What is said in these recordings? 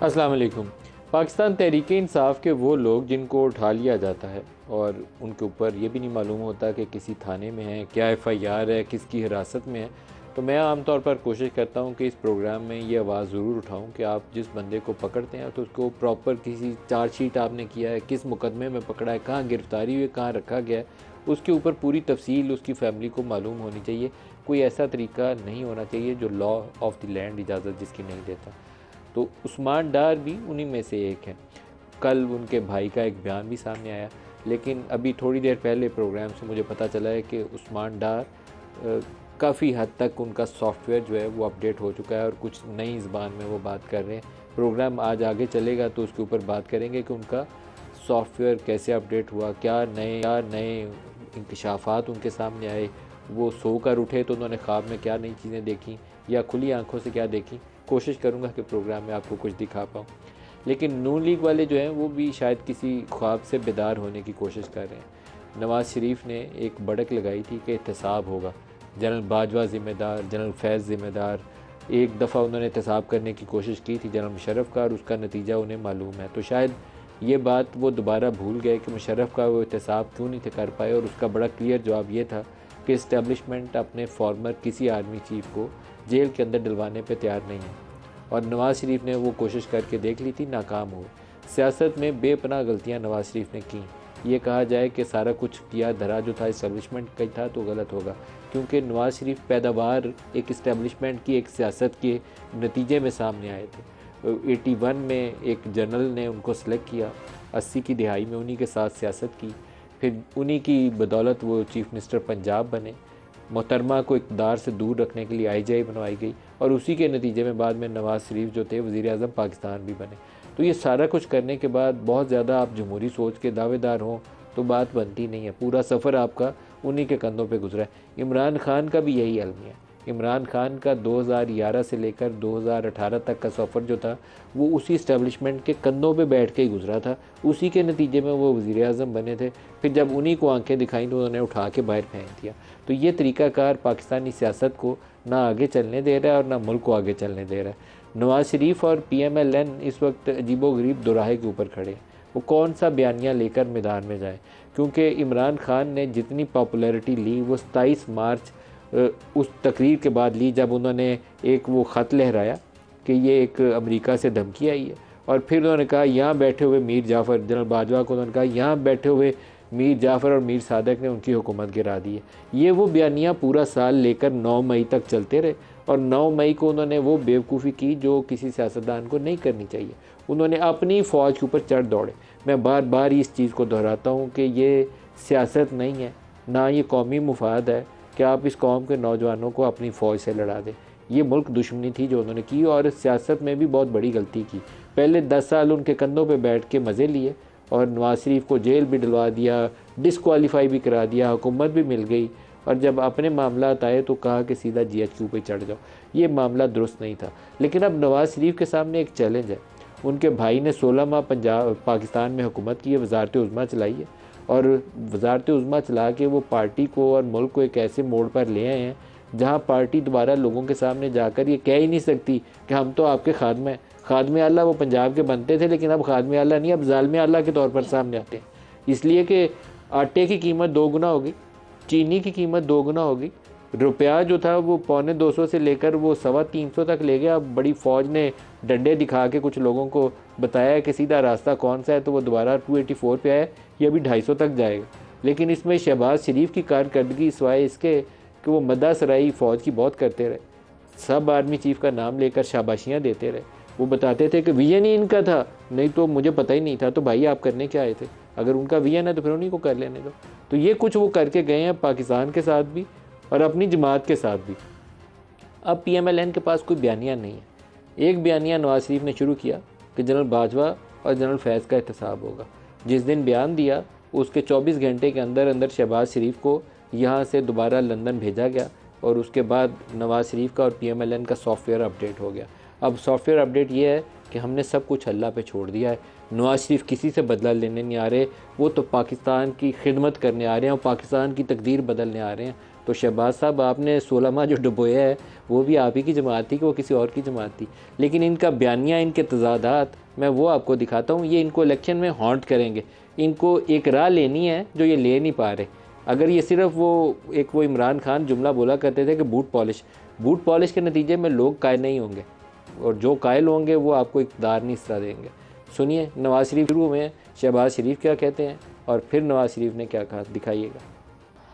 अस्सलाम वालेकुम। पाकिस्तान तहरीक इंसाफ के वो लोग जिनको उठा लिया जाता है और उनके ऊपर ये भी नहीं मालूम होता कि किसी थाने में है, क्या एफआईआर है, किसकी हिरासत में है। तो मैं आमतौर पर कोशिश करता हूँ कि इस प्रोग्राम में ये आवाज़ ज़रूर उठाऊँ कि आप जिस बंदे को पकड़ते हैं तो उसको प्रॉपर किसी चार्जशीट आपने किया है, किस मुकदमे में पकड़ा है, कहाँ गिरफ्तारी हुई है, कहाँ रखा गया है, उसके ऊपर पूरी तफसील उसकी फ़ैमिली को मालूम होनी चाहिए। कोई ऐसा तरीका नहीं होना चाहिए जो लॉ ऑफ द लैंड इजाज़त जिसकी नहीं देता। तो उस्मान डार भी उन्हीं में से एक हैं। कल उनके भाई का एक बयान भी सामने आया, लेकिन अभी थोड़ी देर पहले प्रोग्राम से मुझे पता चला है कि उस्मान डार काफ़ी हद तक उनका सॉफ्टवेयर जो है वो अपडेट हो चुका है और कुछ नई ज़बान में वो बात कर रहे हैं। प्रोग्राम आज आगे चलेगा तो उसके ऊपर बात करेंगे कि उनका सॉफ्टवेयर कैसे अपडेट हुआ, क्या नए इंकशाफात उनके सामने आए, वो सो कर उठे तो उन्होंने ख्वाब में क्या नई चीज़ें देखी या खुली आंखों से क्या देखी। कोशिश करूँगा कि प्रोग्राम में आपको कुछ दिखा पाऊँ। लेकिन नून लीग वाले जो हैं वो भी शायद किसी ख्वाब से बेदार होने की कोशिश कर रहे हैं। नवाज़ शरीफ ने एक बढ़क लगाई थी कि एहतसाब होगा, जनरल बाजवा ज़िम्मेदार, जनरल फैज़ ज़िम्मेदार। एक दफ़ा उन्होंने एहतसाब करने की कोशिश की थी जनरल मुशर्रफ का और उसका नतीजा उन्हें मालूम है। तो शायद ये बात वो दोबारा भूल गए कि मुशर्रफ का वो एहतसाब क्यों नहीं कर पाए, और उसका बड़ा क्लियर जवाब ये था कि इस्टेब्लिशमेंट अपने फॉर्मर किसी आर्मी चीफ़ को जेल के अंदर डलवाने पे तैयार नहीं है। और नवाज़ शरीफ ने वो कोशिश करके देख ली थी, नाकाम हुए। सियासत में बेपनाह गलतियां नवाज़ शरीफ ने की। ये कहा जाए कि सारा कुछ किया धरा जो था इस्टेब्लिशमेंट का था तो गलत होगा, क्योंकि नवाज़ शरीफ पैदावार एक इस्टेब्लिशमेंट की एक सियासत के नतीजे में सामने आए थे। 81 में एक जनरल ने उनको सेलेक्ट किया, 80 की दिहाई में उन्हीं के साथ सियासत की, फिर उन्हीं की बदौलत वो चीफ़ मिनिस्टर पंजाब बने। मोहतरमा को इक़्तिदार से दूर रखने के लिए IGI बनवाई गई और उसी के नतीजे में बाद में नवाज़ शरीफ जो थे वज़ीर आज़म पाकिस्तान भी बने। तो ये सारा कुछ करने के बाद बहुत ज़्यादा आप जमहूरी सोच के दावेदार हों तो बात बनती नहीं है। पूरा सफ़र आपका उन्हीं के कंधों पे गुजरा है। इमरान खान का भी यही अलमिया है। इमरान खान का 2011 से लेकर 2018 तक का सफ़र जो था वो उसी इस्टेब्लिशमेंट के कंधों पे बैठ के ही गुजरा था। उसी के नतीजे में वो वज़ीर आज़म बने थे। फिर जब उन्हीं को आंखें दिखाई तो उन्होंने उठा के बाहर फेंक दिया। तो ये तरीक़ाकार पाकिस्तानी सियासत को ना आगे चलने दे रहा है और ना मुल्क को आगे चलने दे रहा है। नवाज़ शरीफ और PMLN इस वक्त अजीबोगरीब दोराहे के ऊपर खड़े हैं। वो कौन सा बयानिया लेकर मैदान में जाए, क्योंकि इमरान खान ने जितनी पॉपुलैरिटी ली वो 27 मार्च उस तकरीर के बाद ली जब उन्होंने एक वो ख़त लहराया कि ये एक अमेरिका से धमकी आई है, और फिर उन्होंने कहा यहाँ बैठे हुए मीर जाफ़र, जनरल बाजवा को उन्होंने कहा यहाँ बैठे हुए मीर जाफ़र और मीर सादक ने उनकी हुकूमत गिरा दी है। ये वो बयानियाँ पूरा साल लेकर 9 मई तक चलते रहे, और 9 मई को उन्होंने वो बेवकूफ़ी की जो किसी सियासतदान को नहीं करनी चाहिए। उन्होंने अपनी फ़ौज के ऊपर चढ़ दौड़े। मैं बार बार इस चीज़ को दोहराता हूँ कि ये सियासत नहीं है, ना ये कौमी मुफाद है कि आप इस कौम के नौजवानों को अपनी फ़ौज से लड़ा दें। ये मुल्क दुश्मनी थी जो उन्होंने की, और सियासत में भी बहुत बड़ी गलती की। पहले 10 साल उनके कंधों पे बैठ के मज़े लिए और नवाज़ शरीफ को जेल भी डलवा दिया, डिस्क्वालीफाई भी करा दिया, हुकूमत भी मिल गई, और जब अपने मामला आए तो कहा कि सीधा GHQ पे चढ़ जाओ। ये मामला दुरुस्त नहीं था। लेकिन अब नवाज़ शरीफ के सामने एक चैलेंज है। उनके भाई ने 16 माह पाकिस्तान में हुकूमत की है, वज़ारत उज़्मा चलाई है, और वज़ारत उज़्मा चला के वो पार्टी को और मुल्क को एक ऐसे मोड़ पर ले आए हैं जहाँ पार्टी दोबारा लोगों के सामने जाकर ये कह ही नहीं सकती कि हम तो आपके खादमे खादमे आला वो पंजाब के बनते थे, लेकिन अब खादमे आला नहीं, अब ज़ालिम आला के तौर पर सामने आते हैं। इसलिए कि आटे की कीमत 2 गुना होगी, चीनी की कीमत 2 गुना होगी, रुपया जो था वो 250 से लेकर वो 325 तक ले गया। अब बड़ी फ़ौज ने डंडे दिखा के कुछ लोगों को बताया कि सीधा रास्ता कौन सा है, तो वो दोबारा 284 पे आया, ये अभी 250 तक जाएगा। लेकिन इसमें शहबाज शरीफ की कारकर्दगी सिवाय इसके कि वो मद्दा सराई फ़ौज की बहुत करते रहे, सब आर्मी चीफ़ का नाम लेकर शाबाशियाँ देते रहे। वो बताते थे कि विजन ही इनका था, नहीं तो मुझे पता ही नहीं था। तो भाई आप करने क्या आए थे? अगर उनका विजन है तो फिर उन्हीं को कर लेने दो। तो ये कुछ वो करके गए हैं पाकिस्तान के साथ भी और अपनी जमात के साथ भी। अब PMLN के पास कोई बयानिया नहीं है। एक बयानिया नवाज़ शरीफ ने शुरू किया कि जनरल बाजवा और जनरल फैज़ का एहतसाब होगा। जिस दिन बयान दिया उसके 24 घंटे के अंदर अंदर शहबाज शरीफ को यहाँ से दोबारा लंदन भेजा गया, और उसके बाद नवाज़ शरीफ का और PMLN का सॉफ्टवेयर अपडेट हो गया। अब सॉफ्टवेयर अपडेट ये है कि हमने सब कुछ अल्लाह पे छोड़ दिया है। नवाज शरीफ किसी से बदला लेने नहीं आ रहे, वो तो पाकिस्तान की खिदमत करने आ रहे हैं और पाकिस्तान की तकदीर बदलने आ रहे हैं। तो शहबाज साहब, आपने 16 माह जो डुबोया है वो भी आप ही की जमात थी कि वो किसी और की जमात थी? लेकिन इनका बयानिया, इनके तजादात, मैं वो आपको दिखाता हूँ। ये इनको इलेक्शन में हॉन्ट करेंगे। इनको एक राह लेनी है जो ये ले नहीं पा रहे। अगर ये सिर्फ वो इमरान खान जुमला बोला करते थे कि बूट पॉलिश के नतीजे में लोग कायल नहीं होंगे, और जो कायल होंगे वो आपको इक़्तिदार नहीं इस तरह देंगे। सुनिए नवाज शरीफ शुरू में शहबाज शरीफ क्या कहते हैं और फिर नवाज शरीफ ने क्या कहा, दिखाइएगा।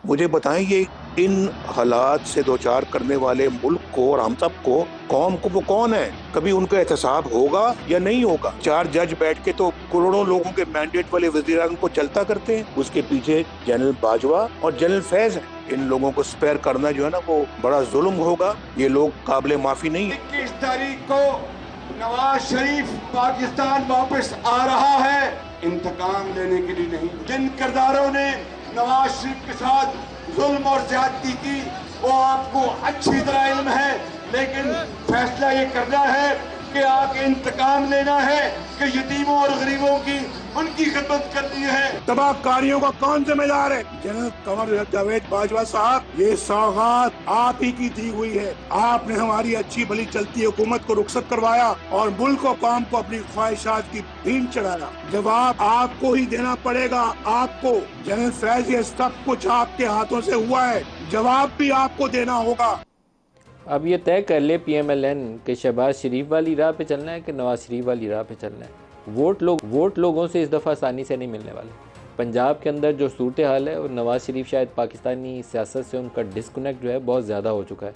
मुझे बताएं, ये इन हालात से दो चार करने वाले मुल्क को और हम सब को, कौम को, वो कौन है? कभी उनका एहतसाब होगा या नहीं होगा? 4 जज बैठ के तो करोड़ों लोगों के मैंडेट वाले वज़ीर-ए-आज़म को चलता करते हैं। उसके पीछे जनरल बाजवा और जनरल फैज है। इन लोगों को स्पेयर करना जो है ना, वो बड़ा जुल्म होगा। ये लोग काबिल माफी नहीं है। 21 तारीख को नवाज शरीफ पाकिस्तान वापस आ रहा है, इंतकाम लेने के लिए नहीं। जिन किरदारों ने नवाज शरीफ के साथ जुल्म और ज्यादती की वो आपको अच्छी तरह इल्म है, लेकिन फैसला ये करना है कि आके इंतकाम लेना है कि यतीमों और गरीबों की उनकी खिदमत करनी है। तबाहकारियों का कौन जिम्मेदार है? जनरल कमर जावेद बाजवा साहब, ये सौगात आप ही की दी हुई है। आपने हमारी अच्छी भली चलती हुकूमत को रुखसत करवाया और मुल्क और कौम को अपनी ख्वाहिशात की भीड़ चढ़ाया। जवाब आपको ही देना पड़ेगा। आपको जनरल फैज, ये सब कुछ आपके हाथों से हुआ है, जवाब भी आपको देना होगा। अब ये तय कर ले PMLN कि शहबाज शरीफ वाली राह पे चलना है कि नवाज शरीफ वाली राह पे चलना है। वोट लोगों से इस दफ़ा आसानी से नहीं मिलने वाले। पंजाब के अंदर जो सूरत हाल है, और नवाज शरीफ शायद पाकिस्तानी सियासत से उनका डिस्कनेक्ट जो है बहुत ज़्यादा हो चुका है।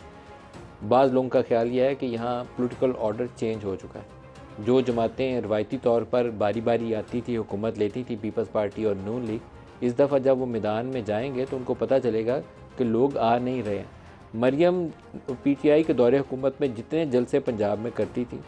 बाज़ लोगों का ख्याल यह है कि यहाँ पॉलिटिकल ऑर्डर चेंज हो चुका है। जो जमातें रवायती तौर पर बारी बारी आती थी, हुकूमत लेती थी, पीपल्स पार्टी और नून लीग, इस दफ़ा जब वो मैदान में जाएंगे तो उनको पता चलेगा कि लोग आ नहीं रहे हैं। मरियम PTI के दौरे हुकूमत में जितने जलसे पंजाब में करती थी,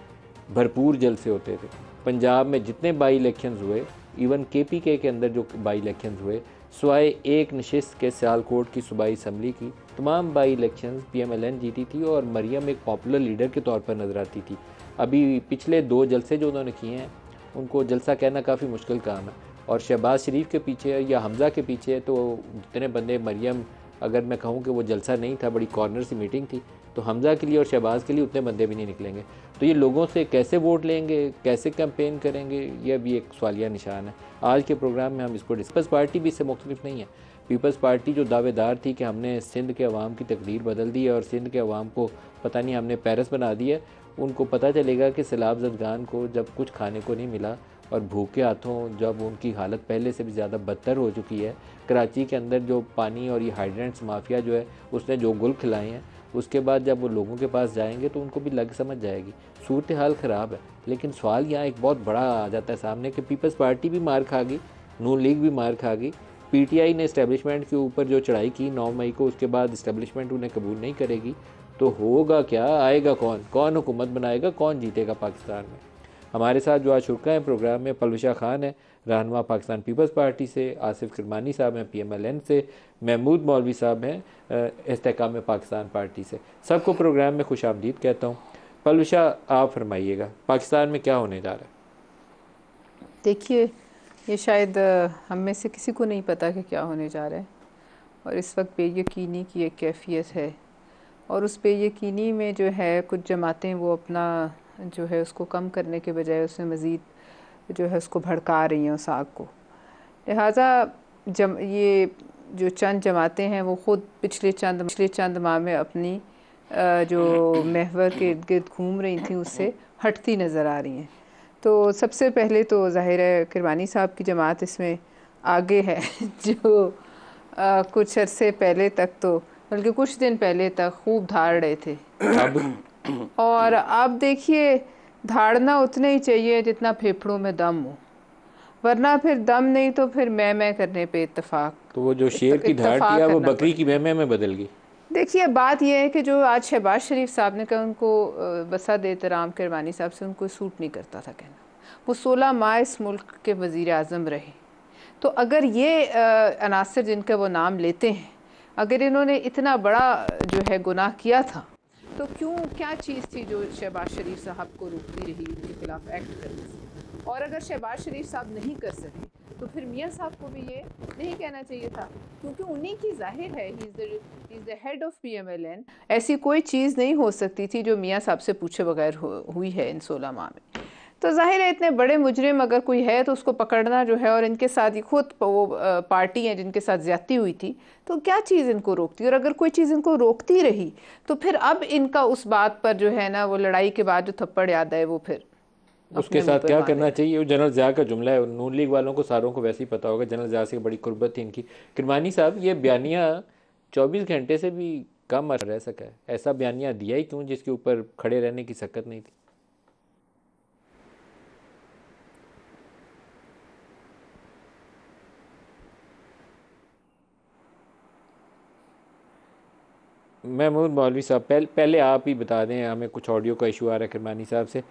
भरपूर जलसे होते थे। पंजाब में जितने बाई इलेक्शंस हुए, इवन KPK के अंदर जो बाई इलेक्शंस हुए, स्वाय एक नशिस्त के सियालकोट की सूबाई असम्बली की, तमाम बाई इलेक्शंस PMLN जीती थी और मरियम एक पॉपुलर लीडर के तौर पर नज़र आती थी। अभी पिछले 2 जलसे जो उन्होंने किए हैं, उनको जलसा कहना काफ़ी मुश्किल काम है। और शहबाज शरीफ के पीछे या हमज़ा के पीछे तो जितने बंदे, मरियम अगर मैं कहूँ कि वो जलसा नहीं था, बड़ी कॉर्नर सी मीटिंग थी, तो हमज़ा के लिए और शहबाज के लिए उतने बंदे भी नहीं निकलेंगे। तो ये लोगों से कैसे वोट लेंगे, कैसे कैंपेन करेंगे, यह भी एक सवालिया निशान है। आज के प्रोग्राम में हम इसको पीपल्स पार्टी भी इससे मुख्तलिफ नहीं है। पीपल्स पार्टी जो दावेदार थी कि हमने सिंध के अवाम की तकदीर बदल दी है और सिंध के अवाम को पता नहीं हमने पेरिस बना दिया, उनको पता चलेगा कि सैलाब ज़दगान को जब कुछ खाने को नहीं मिला और भूखे हाथों जब उनकी हालत पहले से भी ज़्यादा बदतर हो चुकी है, कराची के अंदर जो पानी और ये हाइड्रेंट्स माफिया जो है उसने जो गुल खिलाए हैं, उसके बाद जब वो लोगों के पास जाएंगे तो उनको भी लग समझ जाएगी। सूरत हाल ख़राब है। लेकिन सवाल यहाँ एक बहुत बड़ा आ जाता है सामने कि पीपल्स पार्टी भी मार खा गई, नून लीग भी मार खा गई। PTI ने इस्टेब्लिशमेंट के ऊपर जो चढ़ाई की 9 मई को, उसके बाद इस्टेब्लिशमेंट उन्हें कबूल नहीं करेगी, तो होगा क्या? आएगा कौन हुकूमत बनाएगा? कौन जीतेगा पाकिस्तान में? हमारे साथ जो आज शुरा हैं प्रोग्राम में, पलवशा खान है रहनुमा पाकिस्तान पीपल्स पार्टी से, आसिफ किरमानी साहब हैं PMLN से, महमूद मौलवी साहब हैं इस्तेहकाम पाकिस्तान पार्टी से। सबको प्रोग्राम में खुश आमदीद कहता हूँ। पलवशा, आप फरमाइएगा पाकिस्तान में क्या होने जा रहा है? देखिए, ये शायद हम में से किसी को नहीं पता कि क्या होने जा रहा है, और इस वक्त बेयकीनी की एक कैफियत है, और उस बेयकीनी में जो है कुछ जमातें वो अपना जो है उसको कम करने के बजाय उसमें मज़ीद जो है उसको भड़का रही हैं उस आग को। लिहाजा ये जो चंद जमातें हैं वो ख़ुद पिछले चंद माह में अपनी जो महवर के इर्द गिर्द घूम रही थी उससे हटती नज़र आ रही हैं। तो सबसे पहले तो ज़ाहिर है किरमानी साहब की जमात इसमें आगे है जो कुछ अरसे पहले तक तो, बल्कि कुछ दिन पहले तक खूब धाड़ रहे थे। और अब देखिए, धाड़ना उतना ही चाहिए जितना फेफड़ों में दम हो, वरना फिर दम नहीं तो फिर मैं करने पे इत्तेफाक। तो वो जो शेर की धाड़ थी वो बकरी की मैं में बदल गई। देखिए, बात यह है कि जो आज शहबाज शरीफ साहब ने कहा, उनको बसद एहतराम किरमानी साहब से उनको सूट नहीं करता था कहना। वो 16 माह इस मुल्क के वज़ीर आज़म रहे, तो अगर ये अनासर जिनका वो नाम लेते हैं, अगर इन्होंने इतना बड़ा जो है गुनाह किया था तो क्यों, क्या चीज़ थी जो शहबाज शरीफ साहब को रोकती रही उनके खिलाफ एक्ट करने से? और अगर शहबाज शरीफ साहब नहीं कर सके तो फिर मियाँ साहब को भी ये नहीं कहना चाहिए था, क्योंकि उन्हीं की जाहिर है, he is the head of PMLN। ऐसी कोई चीज़ नहीं हो सकती थी जो मियाँ साहब से पूछे बगैर हुई है इन 16 माह में। तो जाहिर है इतने बड़े मुजरिम अगर कोई है तो उसको पकड़ना जो है, और इनके साथ ये खुद वो पार्टी है जिनके साथ ज्यादती हुई थी, तो क्या चीज़ इनको रोकती? और अगर कोई चीज़ इनको रोकती रही तो फिर अब इनका उस बात पर जो है ना, वो लड़ाई के बाद जो थप्पड़ याद है वो फिर उसके साथ क्या करना चाहिए? वो जनरल ज़िया का जुमला है, नून लीग वालों को सारों को वैसे ही पता होगा, जनरल ज़िया से बड़ी कुर्बत थी इनकी। किरमानी साहब, ये बयानिया 24 घंटे से भी कम रह सका है, ऐसा बयानिया दिया ही क्यों जिसके ऊपर खड़े रहने की सकत नहीं थी? महमूद मौलवी साहब, पहले आप ही बता दें, हमें कुछ ऑडियो का इशू आ रहा है किरमानी साहब से।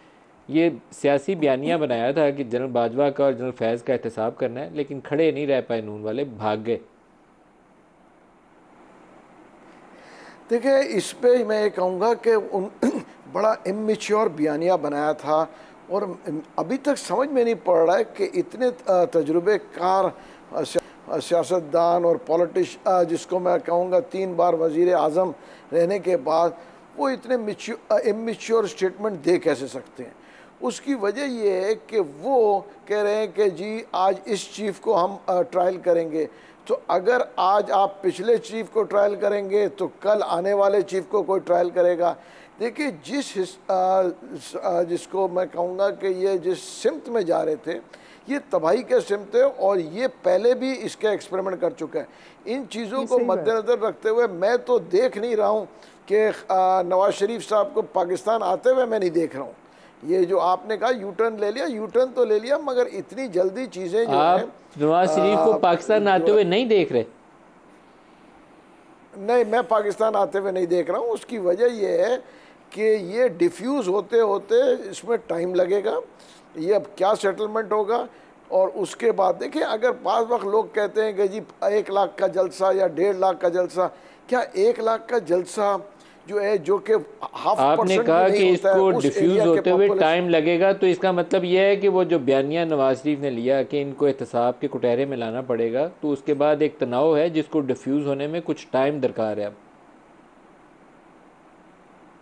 ये सियासी बयानिया बनाया था कि जनरल बाजवा का और जनरल फैज़ का एहतसाब करना है, लेकिन खड़े नहीं रह पाए नून वाले, भाग गए। देखिए, इस पे मैं ये कहूँगा कि उन बड़ा इमेच्योर बयानिया बनाया था, और अभी तक समझ में नहीं पड़ रहा है कि इतने तजुर्बेकार सियासतदान और जिसको मैं कहूँगा 3 बार वज़ीर आज़म रहने के बाद वो इतने इमेच्योर स्टेटमेंट दे कैसे सकते हैं। उसकी वजह ये है कि वो कह रहे हैं कि जी आज इस चीफ़ को हम ट्रायल करेंगे, तो अगर आज आप पिछले चीफ को ट्रायल करेंगे तो कल आने वाले चीफ को कोई ट्रायल करेगा। देखिए, जिसको मैं कहूँगा कि ये जिस सिमत में जा रहे थे, ये तबाही के सिमत है, और ये पहले भी इसके एक्सपेरिमेंट कर चुका है। इन चीज़ों को मद्देनज़र रखते हुए मैं तो देख नहीं रहा हूँ कि नवाज शरीफ साहब को पाकिस्तान आते हुए मैं नहीं देख रहा हूँ। ये जो आपने कहा यू टर्न ले लिया, यू टर्न तो ले लिया, मगर इतनी जल्दी चीज़ें जो है, नवाज शरीफ को पाकिस्तान आते हुए नहीं देख रहे? नहीं, मैं पाकिस्तान आते हुए नहीं देख रहा हूँ। उसकी वजह यह है कि ये डिफ्यूज़ होते होते इसमें टाइम लगेगा, ये अब क्या सेटलमेंट होगा। और उसके बाद देखिए, अगर बाज़ वक्त लोग कहते हैं कि जी 1 लाख का जलसा या 1.5 लाख का जलसा, क्या 1 लाख का जलसा जो है, जो कि आपने कहा कि इसको डिफ्यूज होते हुए टाइम लगेगा, तो इसका मतलब यह है कि वो जो बयानिया नवाज शरीफ ने लिया कि इनको एहतसाब के कुटहरे में लाना पड़ेगा, तो उसके बाद एक तनाव है जिसको डिफ्यूज होने में कुछ टाइम दरकार है। अब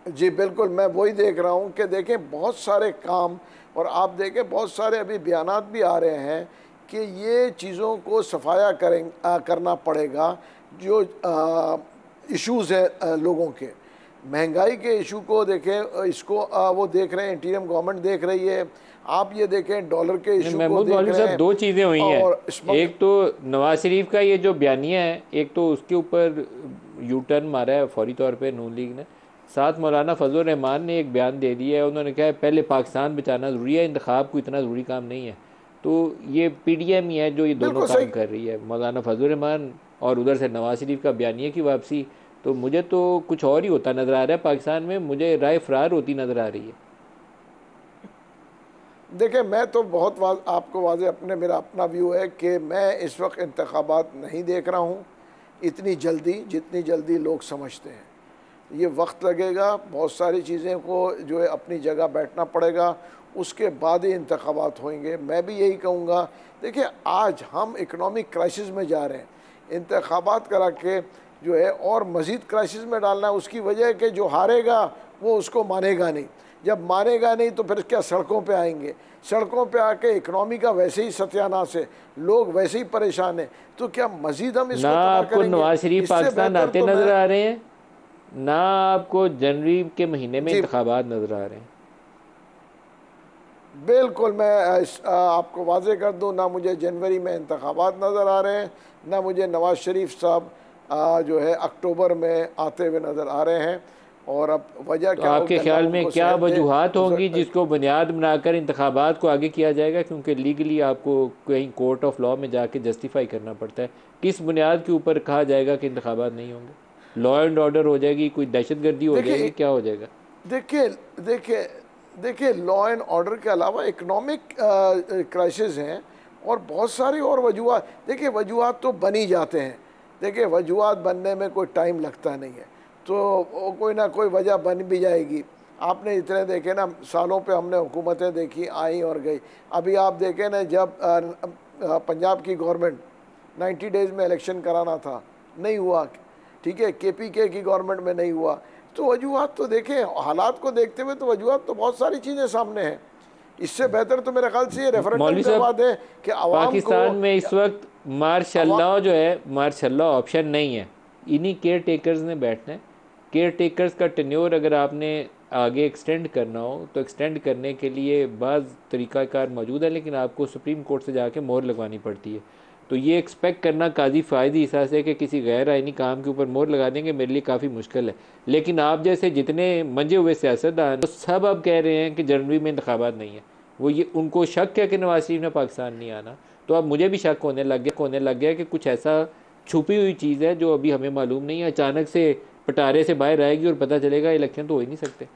जी बिल्कुल, मैं वही देख रहा हूँ कि देखें बहुत सारे काम, और आप देखें बहुत सारे अभी बयानात भी आ रहे हैं कि ये चीज़ों को सफाया करना पड़ेगा। जो इश्यूज़ हैं लोगों के, महंगाई के इशू को देखें, इसको वो देख रहे हैं, इंटीरियम गवर्नमेंट देख रही है। आप ये देखें डॉलर के इशू को देख रहे हैं। 2 चीज़ें हुई हैं, एक तो नवाज शरीफ का ये जो बयानिया है, एक तो उसके ऊपर यू टर्न मारा है फौरी तौर पे नून लीग ने। साथ मौलाना फजल रहमान ने एक बयान दे दिया है, उन्होंने कहा है पहले पाकिस्तान बचाना ज़रूरी है, इंतखाब को इतना ज़रूरी काम नहीं है। तो ये PDM ही है जो ये दोनों काम कर रही है, मौलाना फजल रहमान और उधर से नवाज शरीफ का बयानिया की वापसी। तो मुझे तो कुछ और ही होता नज़र आ रहा है पाकिस्तान में, मुझे राय फरार होती नज़र आ रही है। देखिए, मैं तो बहुत आपको वाज़े मेरा अपना व्यू है कि मैं इस वक्त इंतखाबात नहीं देख रहा हूँ इतनी जल्दी, जितनी जल्दी लोग समझते हैं। ये वक्त लगेगा, बहुत सारी चीज़ें को जो है अपनी जगह बैठना पड़ेगा, उसके बाद ही इंतखाबात होंगे। मैं भी यही कहूँगा, देखिए आज हम इकनॉमिक क्राइसिस में जा रहे हैं, इंतखाबात करा के जो है और मज़ीद क्राइसिस में डालना है। उसकी वजह है कि जो हारेगा वो उसको मानेगा नहीं, जब मानेगा नहीं तो फिर क्या सड़कों पे आएंगे, सड़कों पे आके इकनॉमी का वैसे ही सत्यानाश है, लोग वैसे ही परेशान हैं, तो क्या मज़ीद हम इसको आपको नवाज शरीफ पाकिस्तान आते नज़र आ रहे हैं, ना आपको जनवरी के महीने में इंतखाबात नज़र आ रहे हैं? बिल्कुल, मैं आपको वाज़े कर दूं, ना मुझे जनवरी में इंतखाबात नज़र आ रहे हैं, ना मुझे नवाज शरीफ साहब जो है अक्टूबर में आते हुए नज़र आ रहे हैं। और अब वजह क्या, आपके ख्याल में क्या वजूहात होंगी जिसको बुनियाद बनाकर इंतखाबात को आगे किया जाएगा? क्योंकि लीगली आपको कहीं कोर्ट ऑफ लॉ में जाके जस्टिफाई करना पड़ता है, किस बुनियाद के ऊपर कहा जाएगा कि इंतखाबात नहीं होंगे? लॉ एंड ऑर्डर हो जाएगी, कोई दहशतगर्दी हो जाएगी, क्या हो जाएगा? देखिए लॉ एंड ऑर्डर के अलावा इकनॉमिक क्राइसिस हैं और बहुत सारी और वजूहात। देखिए वजूहात तो बन ही जाते हैं, देखिए वजूहात बनने में कोई टाइम लगता नहीं है, तो वो कोई ना कोई वजह बन भी जाएगी। आपने इतने देखे ना, सालों पे हमने हुकूमतें देखी, आई और गई। अभी आप देखें ना, जब पंजाब की गवर्नमेंट 90 डेज़ में इलेक्शन कराना था, नहीं हुआ, ठीक है, KPK की गवर्नमेंट में नहीं हुआ। तो वजूहत तो देखें, हालात को देखते हुए तो वजूहत तो बहुत सारी चीज़ें सामने हैं। इससे बेहतर तो मेरे ख्याल से ये रेफरेंडम करवा दें कि आवाम पाकिस्तान में इस वक्त मार्शल्लाह जो है, मार्शल्लाह ऑप्शन नहीं है, इन्हीं केयर टेकर्स ने बैठना है। केयर टेकर्स का टेन्योर अगर आपने आगे एक्सटेंड करना हो तो एक्सटेंड करने के लिए बाज़ तरीक़ाकार मौजूद है, लेकिन आपको सुप्रीम कोर्ट से जाके मोहर लगवानी पड़ती है। तो ये एक्सपेक्ट करना काजी फ़ायदी हिसाब से कि किसी गैर आइनी काम के ऊपर मोहर लगा देंगे, मेरे लिए काफ़ी मुश्किल है। लेकिन आप जैसे जितने मंजे हुए सियासतदान, तो सब अब कह रहे हैं कि जनवरी में इंतखाबात नहीं है। वो ये उनको शक है कि नवाज शरीफ ने पाकिस्तान नहीं आना। तो अब मुझे भी शक होने लग गया कि कुछ ऐसा छुपी हुई चीज़ है जो अभी हमें मालूम नहीं है, अचानक से पटारे से बाहर आएगी और पता चलेगा इलेक्शन तो हो ही नहीं सकते।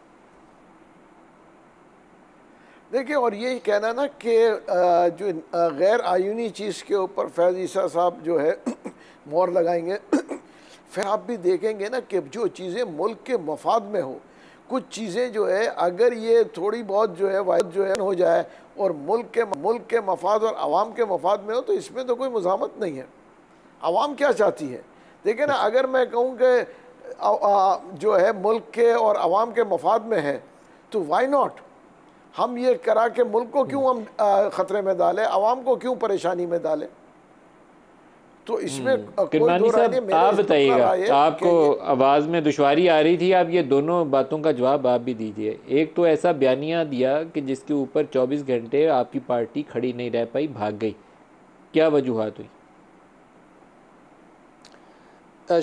देखिए, और यही कहना ना कि जो गैर आयूनी चीज़ के ऊपर फैज़ ईसा साहब जो है मोहर लगाएंगे, फिर आप भी देखेंगे ना कि जो चीज़ें मुल्क के मफाद में हो, कुछ चीज़ें जो है अगर ये थोड़ी बहुत जो है वायद जो है हो जाए और मुल्क के मफाद और आवाम के मफाद में हो, तो इसमें तो कोई मज़ामत नहीं है। आवाम क्या चाहती है? देखिए ना, अगर मैं कहूँ कि जो है मुल्क के और आवाम के मफाद में है, तो वाई नॉट हम ये करा के मुल्क को क्यों हम ख़तरे में डालें, आवाम को क्यों परेशानी में डालें? तो इसमें किरमानी साहब आप बताइएगा, आपको आवाज़ में दुश्वारी आ रही थी, आप ये दोनों बातों का जवाब आप भी दीजिए। एक तो ऐसा बयानिया दिया कि जिसके ऊपर 24 घंटे आपकी पार्टी खड़ी नहीं रह पाई, भाग गई, क्या वजूहात हुई?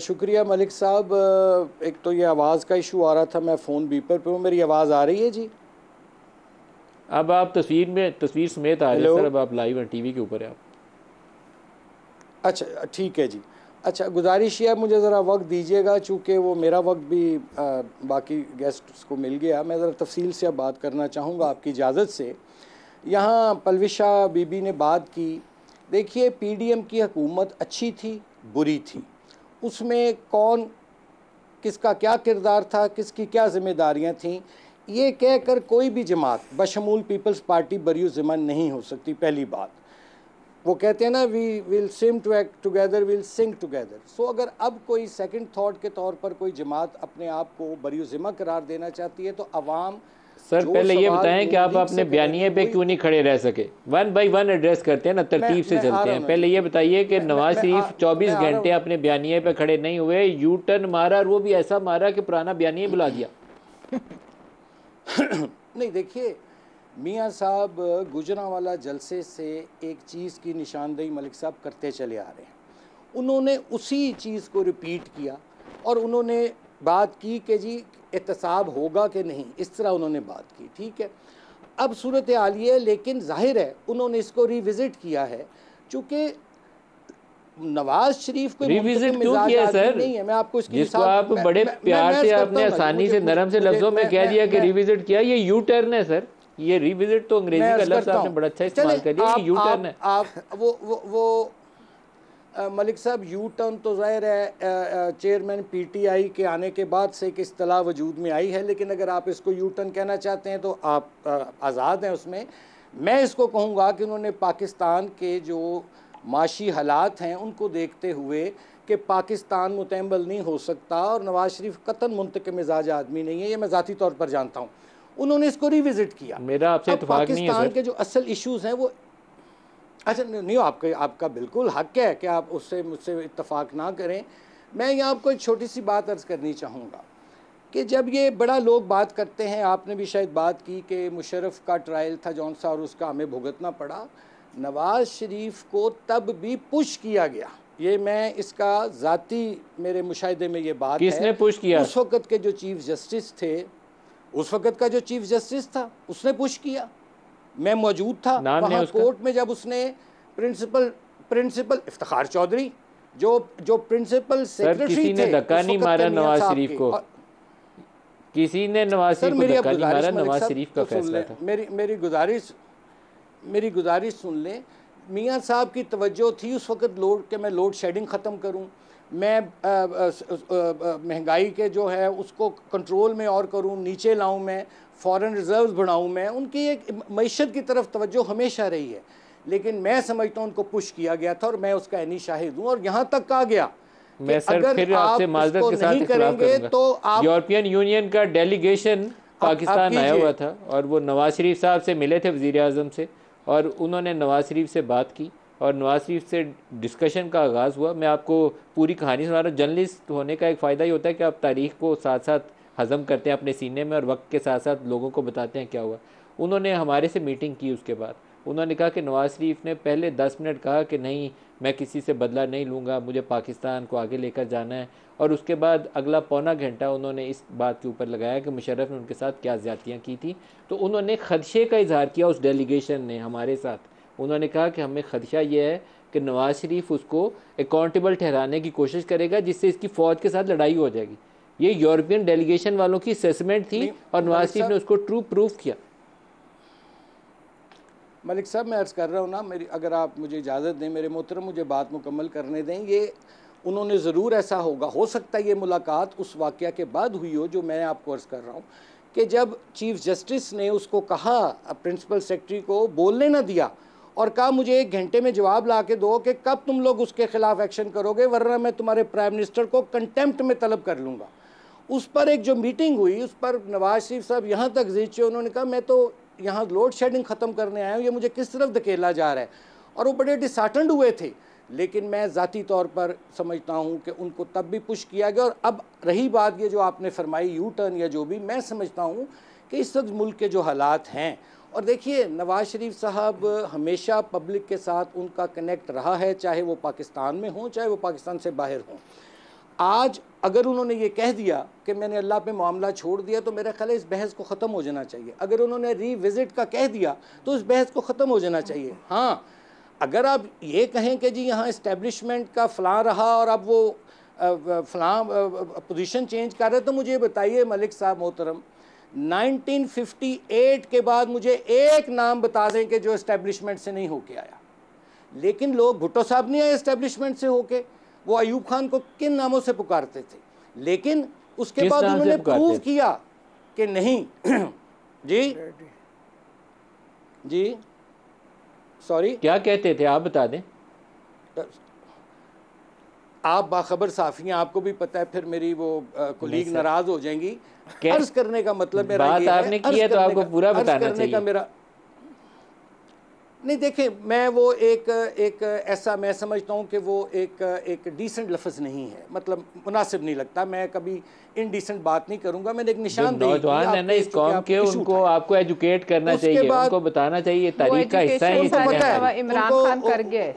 शुक्रिया मलिक साहब। एक तो ये आवाज़ का इशू आ रहा था, मैं फ़ोन बीपर पे हूँ। मेरी आवाज़ आ रही है जी? अब आप तस्वीर समेत आ रहे हैं सर, अब आप लाइव हैं, टीवी के ऊपर है आप। अच्छा ठीक है जी। अच्छा, गुजारिश है मुझे ज़रा वक्त दीजिएगा, चूँकि वो मेरा वक्त भी बाकी गेस्ट्स को मिल गया। मैं ज़रा तफसील से अब बात करना चाहूँगा आपकी इजाज़त से। यहाँ पलविशा बीबी ने बात की। देखिए, PDM की हुकूमत अच्छी थी, बुरी थी, उसमें कौन किसका क्या किरदार था, किसकी क्या ज़िम्मेदारियाँ थीं, ये कहकर कोई भी जमात बशमूल पीपल्स पार्टी बरी ज़िम्मा नहीं हो सकती। पहली बात, वो कहते हैं ना, we will seem to act together, will sing together. So अगर अब कोई सेकंड थॉट के तौर पर कोई जमात अपने आप को बरी ज़िम्मा करार देना चाहती है, तो अवाम सर पहले ये बताएं कि आप अपने बयानिए पे क्यों नहीं खड़े रह सके? 1 बाय 1 एड्रेस करते हैं ना, तरतीब से चलते हैं। पहले ये बताइए कि नवाज शरीफ 24 घंटे अपने बयानिए पे खड़े नहीं हुए, यू टर्न मारा, और वो भी ऐसा मारा कि पुराना बयानिए बुला दिया। नहीं, देखिए मियाँ साहब गुजरांवाला जलसे से एक चीज़ की निशानदेही मलिक साहब करते चले आ रहे हैं। उन्होंने उसी चीज़ को रिपीट किया और उन्होंने बात की कि जी एहतसाब होगा कि नहीं, इस तरह उन्होंने बात की। ठीक है, अब सूरत हाल ये है, लेकिन जाहिर है उन्होंने इसको रिविज़िट किया है, चूँकि नवाज शरीफ को रिविजिट क्यों किया सर? नहीं है। मैं आपको इसकी जिसको आप बड़े प्यार से आपने आसानी से नरम से लफ्जों में कह दिया कि रिविजिट किया, ये यू टर्न है सर। ये रिविजिट तो अंग्रेजी का लफ्ज आपने बड़ा अच्छा इस्तेमाल कर दिया, ये यू टर्न है। आप वो मलिक साहब, यू टर्न तो ज़ाहिर है चेयरमैन PTI के आने के बाद से एक इस्तिलाह वजूद में आई है, लेकिन अगर आप इसको यू टर्न कहना चाहते हैं तो आप आज़ाद हैं उसमें। मैं इसको कहूँगा कि उन्होंने पाकिस्तान के जो माशी हालात हैं उनको देखते हुए कि पाकिस्तान मुतअम्मल नहीं हो सकता और नवाज शरीफ कतन मुंतकिम मिजाज आदमी नहीं है, ये मैं ज़ाती तौर पर जानता हूँ, उन्होंने इसको रिविज़िट किया। मेरा आपसे इत्तेफाक नहीं है सर। पाकिस्तान के जो असल इश्यूज़ हैं वो, अच्छा नहीं, आपका बिल्कुल हक है कि आप उससे मुझसे इत्तेफाक ना करें। मैं यहाँ आपको एक छोटी सी बात अर्ज़ करनी चाहूँगा कि जब ये बड़ा लोग बात करते हैं, आपने भी शायद बात की कि मुशर्रफ का ट्रायल था जौन सा और उसका हमें भुगतना पड़ा, नवाज शरीफ को तब भी पुश किया गया। ये मैं इसका ज़ाती मेरे मुशाहिदे में ये बात किसने है, पुश किया? उस वक़्त के जो चीफ जस्टिस थे, उस वक़्त का जो चीफ जस्टिस था उसने पुश किया। मैं मौजूद था वहाँ कोर्ट में जब उसने प्रिंसिपल इफ्तिखार चौधरी जो प्रिंसिपल सेक्रेटरी थे, किसी ने धक्का नहीं मारा नवाज शरीफ को, किसी ने नवाज शरीफ को धक्का नहीं मारा, नवाज शरीफ का फैसला था। मेरी गुजारिश सुन लें। मियाँ साहब की तवज्जो थी उस वक़्त मैं लोड शेडिंग ख़त्म करूँ। मैं महंगाई के जो है उसको कंट्रोल में और करूं, नीचे लाऊं, मैं फॉरेन रिजर्व्स बढ़ाऊं, मैं उनकी एक मईशत की तरफ तवज्जो हमेशा रही है, लेकिन मैं समझता हूं उनको पुश किया गया था और मैं उसका ऐनी शाहिद हूं। और यहाँ तक कहा गया मैं सर फिर आपसे माजरत के साथ इख्तिलाफ करूंगा। तो आप यूरोपियन यूनियन का डेलीगेशन पाकिस्तान आया हुआ था और वो नवाज शरीफ साहब से मिले थे, वज़ीर आज़म से, और उन्होंने नवाज शरीफ से बात की और नवाज शरीफ से डिस्कशन का आगाज़ हुआ। मैं आपको पूरी कहानी सुना रहा हूँ। जर्नलिस्ट होने का एक फ़ायदा ये होता है कि आप तारीख़ को साथ साथ हज़म करते हैं अपने सीने में और वक्त के साथ साथ लोगों को बताते हैं क्या हुआ। उन्होंने हमारे से मीटिंग की, उसके बाद उन्होंने कहा कि नवाज शरीफ ने पहले 10 मिनट कहा कि नहीं मैं किसी से बदला नहीं लूँगा, मुझे पाकिस्तान को आगे लेकर जाना है, और उसके बाद अगला पौना घंटा उन्होंने इस बात के ऊपर लगाया कि मुशर्रफ ने उनके साथ क्या ज़्यादतियाँ की थी। तो उन्होंने ख़दशे का इजहार किया उस डेलीगेशन ने हमारे साथ। उन्होंने कहा कि हमें ख़दशा ये है कि नवाज शरीफ उसको अकाउंटेबल ठहराने की कोशिश करेगा जिससे इसकी फ़ौज के साथ लड़ाई हो जाएगी। ये यूरोपियन डेलीगेशन वालों की असेसमेंट थी और नवाज शरीफ ने उसको ट्रू प्रूफ किया। मलिक साहब मैं अर्ज़ कर रहा हूँ ना, मेरी अगर आप मुझे इजाज़त दें मेरे मोहतरम, मुझे बात मुकम्मल करने दें। ये उन्होंने ज़रूर ऐसा होगा, हो सकता है ये मुलाकात उस वाक़या के बाद हुई हो जो मैं आपको अर्ज़ कर रहा हूँ कि जब चीफ़ जस्टिस ने उसको कहा, प्रिंसिपल सेक्रेटरी को बोलने ना दिया और कहा मुझे 1 घंटे में जवाब ला के दो कि कब तुम लोग उसके ख़िलाफ़ एक्शन करोगे, वरना मैं तुम्हारे प्राइम मिनिस्टर को कंटेम्प्ट में तलब कर लूँगा। उस पर एक जो मीटिंग हुई उस पर नवाज शरीफ साहब यहाँ तक जीचे, उन्होंने कहा मैं तो यहाँ लोड शेडिंग ख़त्म करने आया हूँ, ये मुझे किस तरफ धकेला जा रहा है, और वो बड़े डिसहार्टेंड हुए थे। लेकिन मैं ज़ाती तौर पर समझता हूँ कि उनको तब भी पुश किया गया। और अब रही बात ये जो आपने फरमाई यू टर्न या जो भी, मैं समझता हूँ कि इस वक्त मुल्क के जो हालात हैं, और देखिए नवाज शरीफ साहब हमेशा पब्लिक के साथ उनका कनेक्ट रहा है, चाहे वो पाकिस्तान में हों चाहे वो पाकिस्तान से बाहर हों। आज अगर उन्होंने ये कह दिया कि मैंने अल्लाह पे मामला छोड़ दिया तो मेरा ख्याल है इस बहस को ख़त्म हो जाना चाहिए। अगर उन्होंने रीविज़िट का कह दिया तो इस बहस को ख़त्म हो जाना चाहिए। हाँ, अगर आप ये कहें कि जी यहाँ इस्टेब्लिशमेंट का फ़लाँ रहा और अब वो फ़लाँ पोजीशन चेंज कर रहे, तो मुझे बताइए मलिक साहब मोहतरम, 1958 के बाद मुझे एक नाम बता दें कि जो इस्टेब्लिशमेंट से नहीं होके आया। लेकिन लोग, भुट्टो साहब नहीं आए इस्टेब्लिशमेंट से होके, वो अयूब खान को किन नामों से पुकारते थे, लेकिन उसके बाद उन्होंने प्रूव किया कि नहीं जी जी सॉरी क्या कहते थे आप बता दें। आप बाखबर साफ़ी हैं, आपको भी पता है, फिर मेरी वो कोलीग नाराज हो जाएंगी। अर्ज करने का मतलब मेरा बात आपने की है तो आपको पूरा बताना चाहिए। मेरा नहीं, देखें, मैं वो एक ऐसा मैं समझता हूँ कि वो एक डिसेंट लफ्ज़ नहीं है, मतलब मुनासिब नहीं लगता। मैं कभी इनडिसेंट बात नहीं करूँगा। मैंने एक निशान नौजवान है ना इस कौम के, उनको आपको एजुकेट करना चाहिए, उनको बताना चाहिए, तारीख का हिस्सा है। इमरान खान कर गए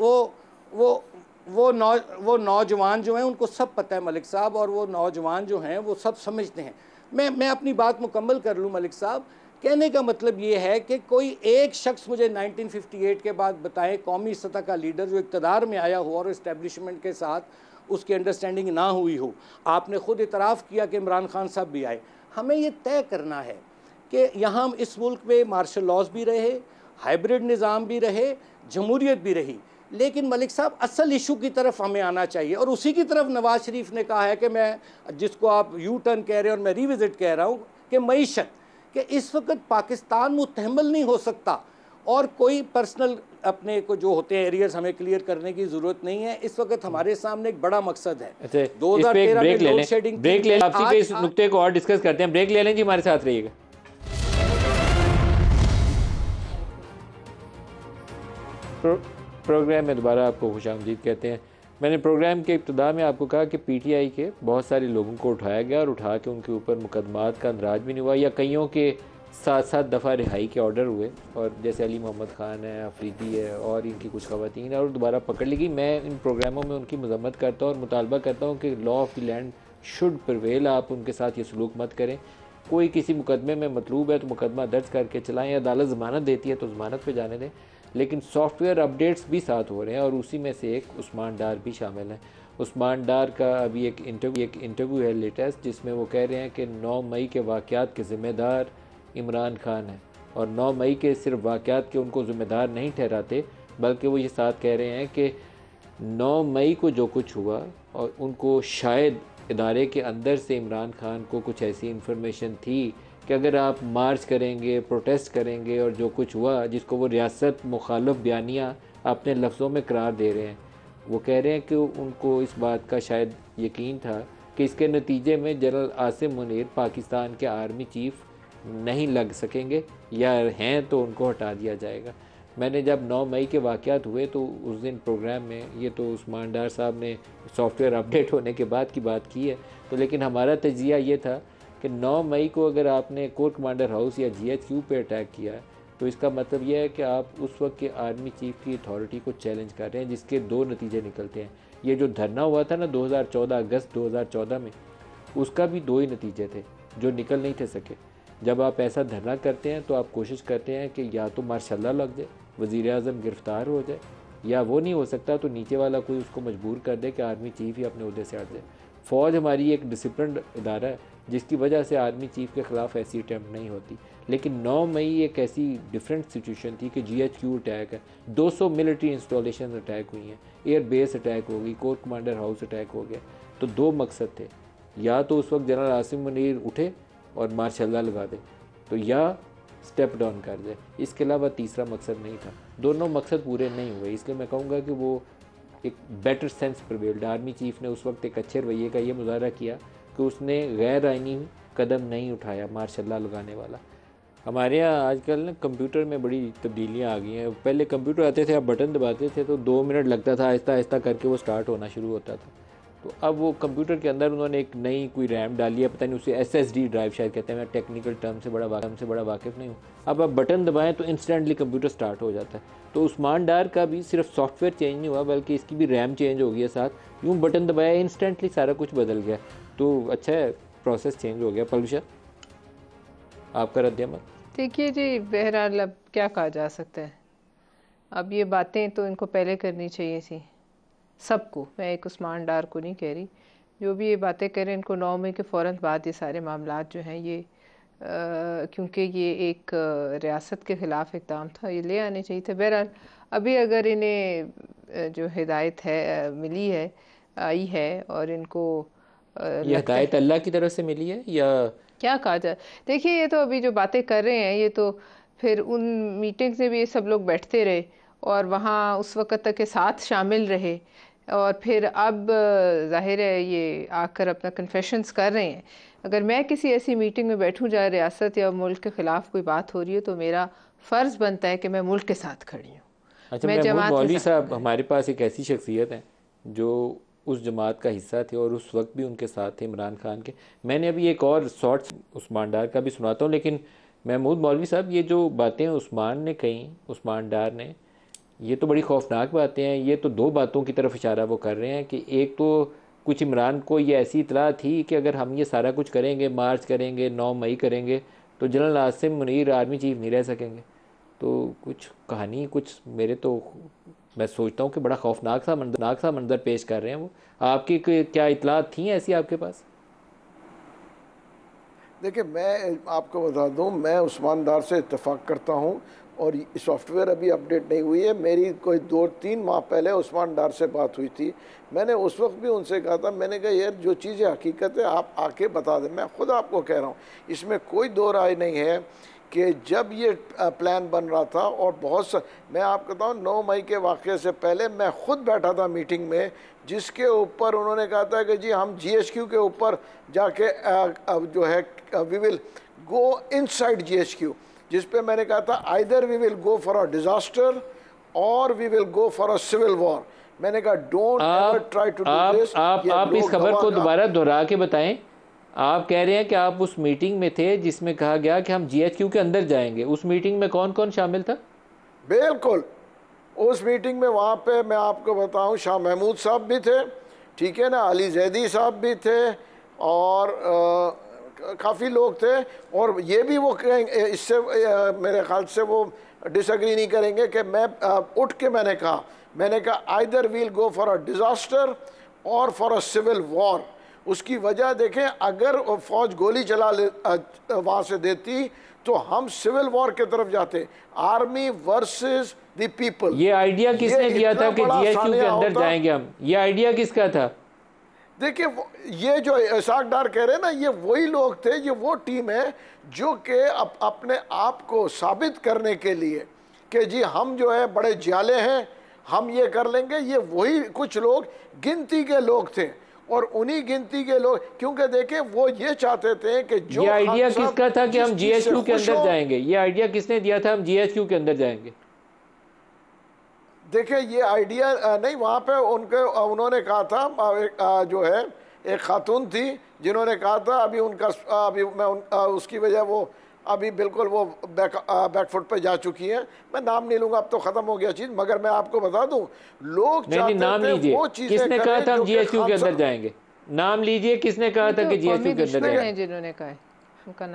वो नौजवान जो हैं उनको सब पता है मलिक साहब, और वो नौजवान जो हैं वो सब समझते हैं। मैं अपनी बात मुकम्मल कर लूँ मलिक साहब। कहने का मतलब ये है कि कोई एक शख्स मुझे 1958 के बाद बताए कौमी सतह का लीडर जो इक़्तिदार में आया हो और इस्टेब्लिशमेंट के साथ उसकी अंडरस्टैंडिंग ना हुई हो। आपने ख़ुद इतराफ़ किया कि इमरान खान साहब भी आए। हमें ये तय करना है कि यहाँ इस मुल्क में मार्शल लॉज भी रहे, हाइब्रिड निज़ाम भी रहे, जमहूरियत भी रही, लेकिन मलिक साहब असल इशू की तरफ हमें आना चाहिए। और उसी की तरफ नवाज शरीफ ने कहा है कि मैं, जिसको आप यू टर्न कह रहे हैं और मैं रीविज़िट कह रहा हूँ, कि मईशत कि इस वक्त पाकिस्तान मुतहम्मल नहीं हो सकता, और कोई पर्सनल अपने को जो होते हैं एरियाज हमें क्लियर करने की ज़रूरत नहीं है। इस वक्त हमारे सामने एक बड़ा मकसद है। 2013 में लोड शेडिंग, ब्रेक ले लें, इस नुक्ते को और डिस्कस करते हैं। ब्रेक ले लें जी, हमारे साथ रहिएगा। प्रोग्राम में दोबारा आपको खुशामदीद कहते हैं। मैंने प्रोग्राम के इब्तिदा में आपको कहा कि पीटीआई के बहुत सारे लोगों को उठाया गया और उठा के उनके ऊपर मुकदमात का अंदराज भी नहीं हुआ, या कईयों के 7-7 दफ़ा रिहाई के ऑर्डर हुए, और जैसे अली मोहम्मद ख़ान है, अफरीदी है, और इनकी कुछ ख़वातीन है, और दोबारा पकड़ ली गई। मैं इन प्रोग्रामों में उनकी मज़म्मत करता हूँ और मुतालबा करता हूँ कि law of the land should prevail. आप उनके साथ ये सलूक मत करें। कोई किसी मुकदमे में मतलूब है तो मुकदमा दर्ज करके चलाएँ, अदालत ज़मानत देती है तो ज़मानत पर जाने दें। लेकिन सॉफ्टवेयर अपडेट्स भी साथ हो रहे हैं, और उसी में से एक उस्मान डार भी शामिल है। उस्मान डार का अभी एक इंटरव्यू है लेटेस्ट, जिसमें वो कह रहे हैं कि 9 मई के वाक़यात के ज़िम्मेदार इमरान खान है, और 9 मई के सिर्फ वाक़यात के उनको ज़िम्मेदार नहीं ठहराते, बल्कि वो ये साथ कह रहे हैं कि 9 मई को जो कुछ हुआ और उनको शायद इदारे के अंदर से इमरान खान को कुछ ऐसी इन्फॉर्मेशन थी कि अगर आप मार्च करेंगे, प्रोटेस्ट करेंगे और जो कुछ हुआ जिसको वो रियासत मुखालफ बयानिया अपने लफ्ज़ों में करार दे रहे हैं, वो कह रहे हैं कि उनको इस बात का शायद यकीन था कि इसके नतीजे में जनरल आसिम मुनीर पाकिस्तान के आर्मी चीफ़ नहीं लग सकेंगे या हैं तो उनको हटा दिया जाएगा। मैंने जब 9 मई के वाक़यात हुए तो उस दिन प्रोग्राम में, ये तो उस्मान डार साहब ने सॉफ्टवेयर अपडेट होने के बाद की बात की है, तो लेकिन हमारा तजिया ये था कि 9 मई को अगर आपने कोर कमांडर हाउस या GHQ पे अटैक किया है तो इसका मतलब यह है कि आप उस वक्त के आर्मी चीफ़ की अथॉरिटी को चैलेंज कर रहे हैं, जिसके 2 नतीजे निकलते हैं। ये जो धरना हुआ था ना 2014 अगस्त 2014 में, उसका भी 2 ही नतीजे थे जो निकल नहीं थे सके। जब आप ऐसा धरना करते हैं तो आप कोशिश करते हैं कि या तो मार्शल्ला लग जाए, वज़ीर आज़म गिरफ़्तार हो जाए, या वो नहीं हो सकता तो नीचे वाला कोई उसको मजबूर कर दे कि आर्मी चीफ़ ही अपने उहदे से हट जाए। फ़ौज हमारी एक डिसिप्लिन इदारा है जिसकी वजह से आर्मी चीफ़ के ख़िलाफ़ ऐसी अटैम्प्ट नहीं होती। लेकिन 9 मई एक ऐसी डिफरेंट सिचुएशन थी कि GHQ अटैक है, 200 मिलिट्री इंस्टॉलेशन अटैक हुई हैं, एयर बेस अटैक हो गई, कोर कमांडर हाउस अटैक हो गया। तो 2 मकसद थे, या तो उस वक्त जनरल आसिम मुनीर उठे और मार्शल्ला लगा दे, तो या स्टेप डाउन कर दे, इसके अलावा तीसरा मकसद नहीं था। दोनों मकसद पूरे नहीं हुए, इसलिए मैं कहूँगा कि वो एक better sense prevailed. Army chief ने उस वक्त एक अच्छे रवैये का ये मुजाहरा किया कि उसने गैर आइनी कदम नहीं उठाया मार्शल्ला लगाने वाला। हमारे यहाँ आजकल ना कंप्यूटर में बड़ी तब्दीलियाँ आ गई हैं। पहले कंप्यूटर आते थे, आप बटन दबाते थे तो 2 मिनट लगता था, आहिस्ता आहिस्ता करके वो स्टार्ट होना शुरू होता था। तो अब वो कंप्यूटर के अंदर उन्होंने एक नई कोई रैम डाली है, पता नहीं उसे SSD ड्राइव शायद कहते हैं, मैं टेक्निकल टर्म से बड़ा वाकिफ़ नहीं हूँ। अब आप बटन दबाएं तो इंस्टेंटली कंप्यूटर स्टार्ट हो जाता है। तो उस्मान डार का भी सिर्फ सॉफ्टवेयर चेंज नहीं हुआ बल्कि इसकी भी रैम चेंज हो गई है साथ, यूँ बटन दबाया इंस्टेंटली सारा कुछ बदल गया। तो अच्छा है, प्रोसेस चेंज हो गया। पलविशा, आपका रद्द-ए-अमल? देखिए जी, बहरहाल अब क्या कहा जा सकता है। अब ये बातें तो इनको पहले करनी चाहिए थी सबको, मैं एक उस्मान डार को नहीं कह रही। जो भी ये बातें करें इनको 9 मई के फ़ौरन बाद ये सारे मामलात जो हैं ये क्योंकि ये एक रियासत के ख़िलाफ़ इक़दाम था, ये ले आने चाहिए थे। बहरहाल अभी अगर इन्हें जो हिदायत है मिली है, आई है और इनको ये हिदायत अल्लाह की तरफ से मिली है या क्या कहा जाए। देखिए ये तो अभी जो बातें कर रहे हैं ये तो फिर उन मीटिंग्स में भी ये सब लोग बैठते रहे और वहाँ उस वक़्त तक के साथ शामिल रहे और फिर अब ज़ाहिर है ये आकर अपना कन्फेशंस कर रहे हैं। अगर मैं किसी ऐसी मीटिंग में बैठूं जहाँ रियासत या मुल्क के ख़िलाफ़ कोई बात हो रही है तो मेरा फ़र्ज़ बनता है कि मैं मुल्क के साथ खड़ी हूँ। अच्छा, महमूद मौलवी साहब हमारे पास एक ऐसी शख्सियत हैं जो उस जमात का हिस्सा थे और उस वक्त भी उनके साथ थे इमरान खान के। मैंने अभी एक और शॉर्ट्स उस्मान डार का भी सुनाता हूँ, लेकिन महमूद मौलवी साहब ये जो बातें उस्मान ने कही, उस्मान डार ने, ये तो बड़ी खौफनाक बातें हैं। ये तो 2 बातों की तरफ इशारा वो कर रहे हैं कि एक तो कुछ इमरान को ये ऐसी इतला थी कि अगर हम ये सारा कुछ करेंगे, मार्च करेंगे, 9 मई करेंगे, तो general Asim Munir army chief नहीं रह सकेंगे। तो कुछ कहानी, कुछ मेरे तो मैं सोचता हूँ कि बड़ा खौफनाक सा मंजर पेश कर रहे हैं वो। आपकी क्या इतलात थी ऐसी आपके पास? देखिए, मैं आपको बता दूं, मैं उस्मान डार से इत्तेफाक करता हूं और सॉफ्टवेयर अभी अपडेट नहीं हुई है। मेरी कोई 2-3 माह पहले उस्मान डार से बात हुई थी। मैंने उस वक्त भी उनसे कहा था, मैंने कहा यार जो चीज़ें हकीकत है आप आके बता दें। मैं खुद आपको कह रहा हूँ, इसमें कोई 2 राय नहीं है कि जब ये प्लान बन रहा था और बहुत सा, मैं आपको बताऊँ 9 मई के वाक़े से पहले मैं ख़ुद बैठा था मीटिंग में जिसके ऊपर उन्होंने कहा था कि जी हम GHQ के ऊपर जाके जो है we will go inside GHQ, जिस पे मैंने कहा था either we will go for a disaster और we will go for a civil war. मैंने कहा don't ever try to do this. आप इस खबर को दोबारा दोहरा के बताएं। आप कह रहे हैं कि आप उस मीटिंग में थे जिसमें कहा गया कि हम GHQ के अंदर जाएंगे। उस मीटिंग में कौन कौन शामिल था? बिल्कुल, उस मीटिंग में वहाँ पे मैं आपको बताऊँ शाह महमूद साहब भी थे, ठीक है ना, अली जैदी साहब भी थे और काफ़ी लोग थे। और ये भी वो कहेंगे, इससे मेरे ख्याल से वो डिसएग्री नहीं करेंगे कि मैं उठ के मैंने कहा either we'll go for a disaster or for a civil war. उसकी वजह देखें, अगर फ़ौज गोली चला वहाँ से देती तो हम सिविल वॉर की तरफ जाते, आर्मी वर्सेस द पीपल। ये आइडिया किसने दिया था कि जीएचक्यू के अंदर जाएंगे हम? ये आइडिया किसका था? देखिए, ये जो इसाक डार कह रहे हैं ना, ये वही लोग थे, ये वो टीम है जो कि अपने आप को साबित करने के लिए कि जी हम जो है बड़े जाले हैं, हम ये कर लेंगे, ये वही कुछ लोग गिनती के लोग थे। और उन्हीं गिनती के लोग, क्योंकि देखें वो ये चाहते थे कि जो ये आइडिया किसका था कि हम जीएचक्यू के अंदर जाएंगे? ये आइडिया किसने दिया था हम जीएचक्यू के अंदर जाएंगे? देखिए, ये आइडिया नहीं, वहाँ पे उन्होंने कहा था, जो है एक खातून थी जिन्होंने कहा था, अभी उनका अभी मैं उसकी वजह वो अभी बिल्कुल वो बैकफुट पे जा चुकी है, मैं नाम नहीं लूँगा, अब तो ख़त्म हो गया चीज़। मगर मैं आपको बता दूँ, लोग नहीं, नाम लीजिए, किसने कहा था हम जीएचक्यू के अंदर जाएंगे? नाम लीजिए, किसने कहा था कि जीएचक्यू के अंदर जाएंगे? जिन्होंने कहा है उनका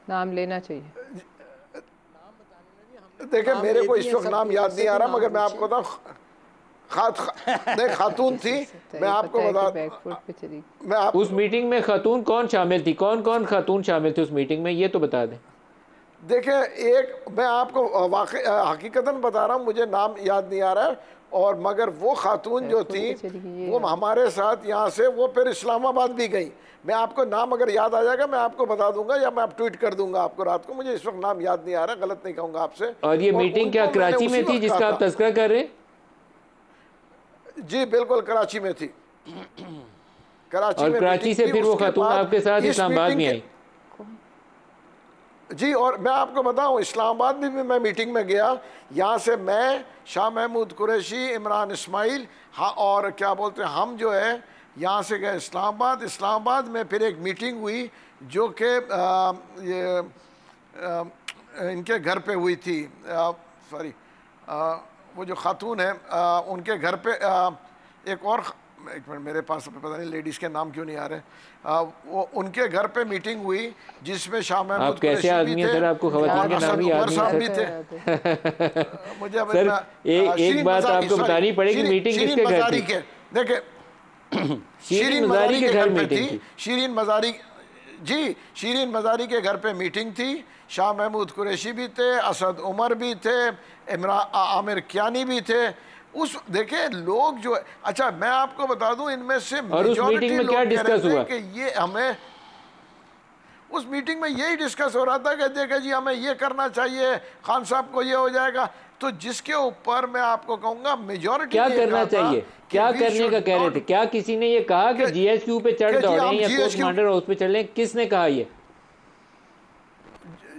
नाम लेना चाहिए। देखिए, मेरे को इस वक्त नाम याद नहीं आ रहा, मगर मैं आपको बताऊं, खातून थी, मैं आपको बता, उस मीटिंग में खातून कौन शामिल थी? कौन कौन खातून शामिल थे उस मीटिंग में, ये तो बता दें। देखिए, एक मैं आपको हकीकतन बता रहा हूँ, मुझे नाम याद नहीं आ रहा है, और मगर वो खातून जो थी वो हमारे साथ यहाँ से वो फिर इस्लामाबाद भी गई। मैं आपको नाम अगर याद आ जाएगा मैं आपको बता दूंगा, या मैं आप ट्वीट कर दूंगा आपको रात को, मुझे इस वक्त नाम याद नहीं आ रहा, गलत नहीं कहूँगा आपसे। और ये मीटिंग क्या कराची में थी जिसका आप तज़किरा कर रहे हैं? जी बिल्कुल, कराची में थी। कराची में कराची से फिर वो खातून आपके साथ इस्लामाबाद में आई? जी, और मैं आपको बताऊं, इस्लामाबाद में भी मैं मीटिंग में गया, यहाँ से मैं, शाह महमूद कुरैशी, इमरान इस्माइल, हाँ, और क्या बोलते हैं, हम जो है यहाँ से गए इस्लामाबाद। इस्लामाबाद में फिर एक मीटिंग हुई जो कि ये इनके घर पे हुई थी, सॉरी, वो जो खातून है उनके घर पे एक और, एक मिनट, मेरे पास पता नहीं लेडीज़ के नाम क्यों नहीं आ रहे, वो उनके घर पे मीटिंग हुई जिसमें शाह महमूद कैसे आदमी है सर, आपको खवातीन के नाम ही याद नहीं थे। मुझे सर एक बात आपको बतानी पड़ेगी, मीटिंग किसके घर थी? देखिए, शीरीन मज़ारी के घर में थी, शीरीन मज़ारी, जी शीरीन मज़ारी के घर पे मीटिंग थी। शाह महमूद कुरैशी भी थे, असद उमर भी थे, आमिर कियानी भी थे। उस देखे लोग जो, अच्छा मैं आपको बता दूं, इनमें से और उस मीटिंग में क्या डिस्कस हुआ? कि ये हमें, उस मीटिंग में यही डिस्कस हो रहा था कि देखा जी हमें ये करना चाहिए, खान साहब को ये हो जाएगा। तो जिसके ऊपर मैं आपको कहूंगा मेजॉरिटी क्या करना चाहिए, क्या करने का कह रहे थे? क्या किसी ने ये कहा कि जीएचक्यू पे चढ़ दौड़े या कोर्ट कमांडर हाउस पे चले? किसने कहा ये?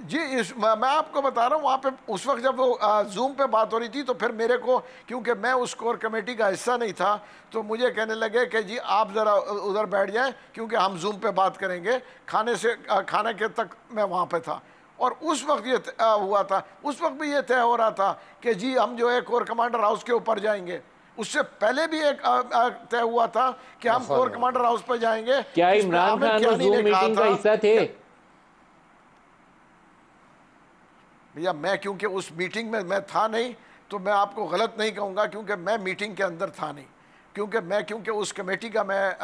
जी, मैं आपको बता रहा हूँ, वहाँ पे उस वक्त जब वो जूम पे बात हो रही थी, तो फिर मेरे को, क्योंकि मैं उस कोर कमेटी का हिस्सा नहीं था, तो मुझे कहने लगे कि जी आप ज़रा उधर बैठ जाएं, क्योंकि हम जूम पे बात करेंगे। खाने के तक मैं वहाँ पे था, और उस वक्त ये हुआ था, उस वक्त भी ये तय हो रहा था कि जी हम जो है कोर कमांडर हाउस के ऊपर जाएंगे। उससे पहले भी एक तय हुआ था कि हम कोर कमांडर हाउस पर जाएंगे। क्या इमरान खान उस जूम मीटिंग का हिस्सा थे? भैया, मैं क्योंकि उस मीटिंग में मैं था नहीं, तो मैं आपको गलत नहीं कहूँगा, क्योंकि मैं मीटिंग के अंदर था नहीं, क्योंकि उस कमेटी का मैं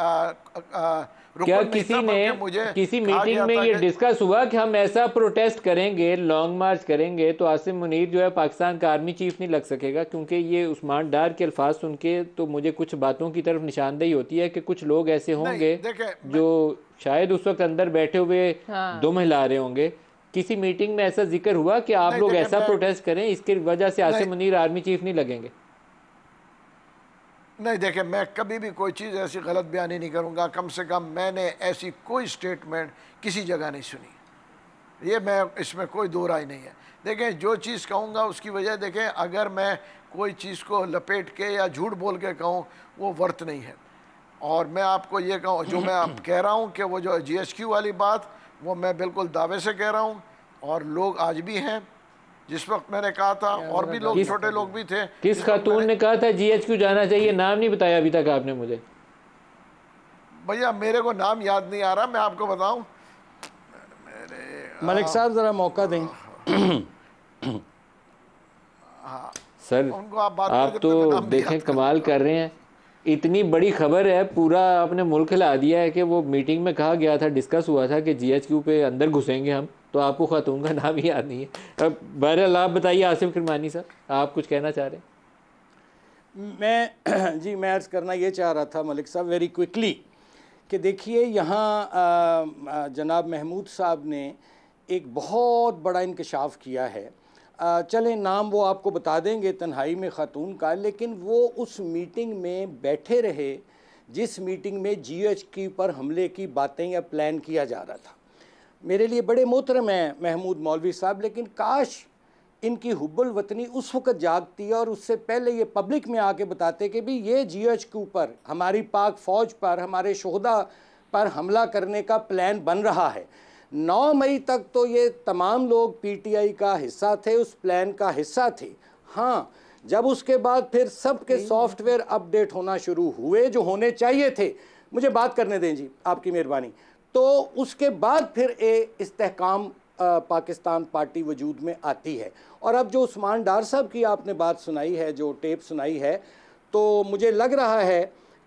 क्या किसी ने किसी मीटिंग में ये डिस्कस हुआ कि हम ऐसा प्रोटेस्ट करेंगे, लॉन्ग मार्च करेंगे, तो आसिम मुनीर जो है पाकिस्तान का आर्मी चीफ नहीं लग सकेगा? क्योंकि ये उस्मान डार के अल्फाज सुन के तो मुझे कुछ बातों की तरफ निशानदेही होती है कि कुछ लोग ऐसे होंगे जो शायद उस वक्त अंदर बैठे हुए दुम हिला रहे होंगे। किसी मीटिंग में ऐसा जिक्र हुआ कि आप लोग ऐसा प्रोटेस्ट करें, इसकी वजह से आसिम मुनीर आर्मी चीफ नहीं लगेंगे? नहीं, देखें, मैं कभी भी कोई चीज़ ऐसी गलत बयानी नहीं करूँगा। कम से कम मैंने ऐसी कोई स्टेटमेंट किसी जगह नहीं सुनी, ये मैं इसमें कोई दो राय नहीं है। देखें, जो चीज़ कहूँगा उसकी वजह, देखें, अगर मैं कोई चीज़ को लपेट के या झूठ बोल के कहूँ वो वर्थ नहीं है। और मैं आपको ये कहूँ, जो मैं आप कह रहा हूँ कि वो जो GHQ वाली बात, वो मैं बिल्कुल दावे से कह रहा हूँ, और लोग आज भी हैं। जिस वक्त मैंने कहा था, और भी लोग, छोटे लोग भी थे। किस खातून ने कहा था GHQ जाना चाहिए? नाम नहीं बताया अभी तक आपने मुझे। भैया, मेरे को नाम याद नहीं आ रहा, मैं आपको बताऊं। मलिक साहब जरा मौका दें। सर उनको आप तो देखें, कमाल कर रहे हैं। इतनी बड़ी खबर है, पूरा आपने मुल्क हिला दिया है कि वो मीटिंग में कहा गया था, डिस्कस हुआ था कि GHQ पे अंदर घुसेंगे हम, तो आपको खातून का नाम ही याद नहीं है। अब बहरहाल आप बताइए आसिफ किरमानी साहब, आप कुछ कहना चाह रहे हैं? मैं अर्ज़ करना ये चाह रहा था मलिक साहब वेरी क्विकली कि देखिए यहाँ जनाब महमूद साहब ने एक बहुत बड़ा इंकशाफ किया है। चलें नाम वो आपको बता देंगे तन्हाई में ख़ातून का, लेकिन वो उस मीटिंग में बैठे रहे जिस मीटिंग में GHQ पर हमले की बातें या प्लान किया जा रहा था। मेरे लिए बड़े मोहतरम हैं महमूद मौलवी साहब, लेकिन काश इनकी हुब्बुल वतनी उस वक़्त जागती और उससे पहले ये पब्लिक में आके बताते कि भी ये GHQ पर, हमारी पाक फ़ौज पर, हमारे शोहदा पर हमला करने का प्लान बन रहा है। 9 मई तक तो ये तमाम लोग PTI का हिस्सा थे, उस प्लान का हिस्सा थे। हाँ, जब उसके बाद फिर सबके सॉफ्टवेयर अपडेट होना शुरू हुए जो होने चाहिए थे, मुझे बात करने दें जी, आपकी मेहरबानी, तो उसके बाद फिर इस्तेहकाम पाकिस्तान पार्टी वजूद में आती है। और अब जो उस्मान डार साहब की आपने बात सुनाई है, जो टेप सुनाई है, तो मुझे लग रहा है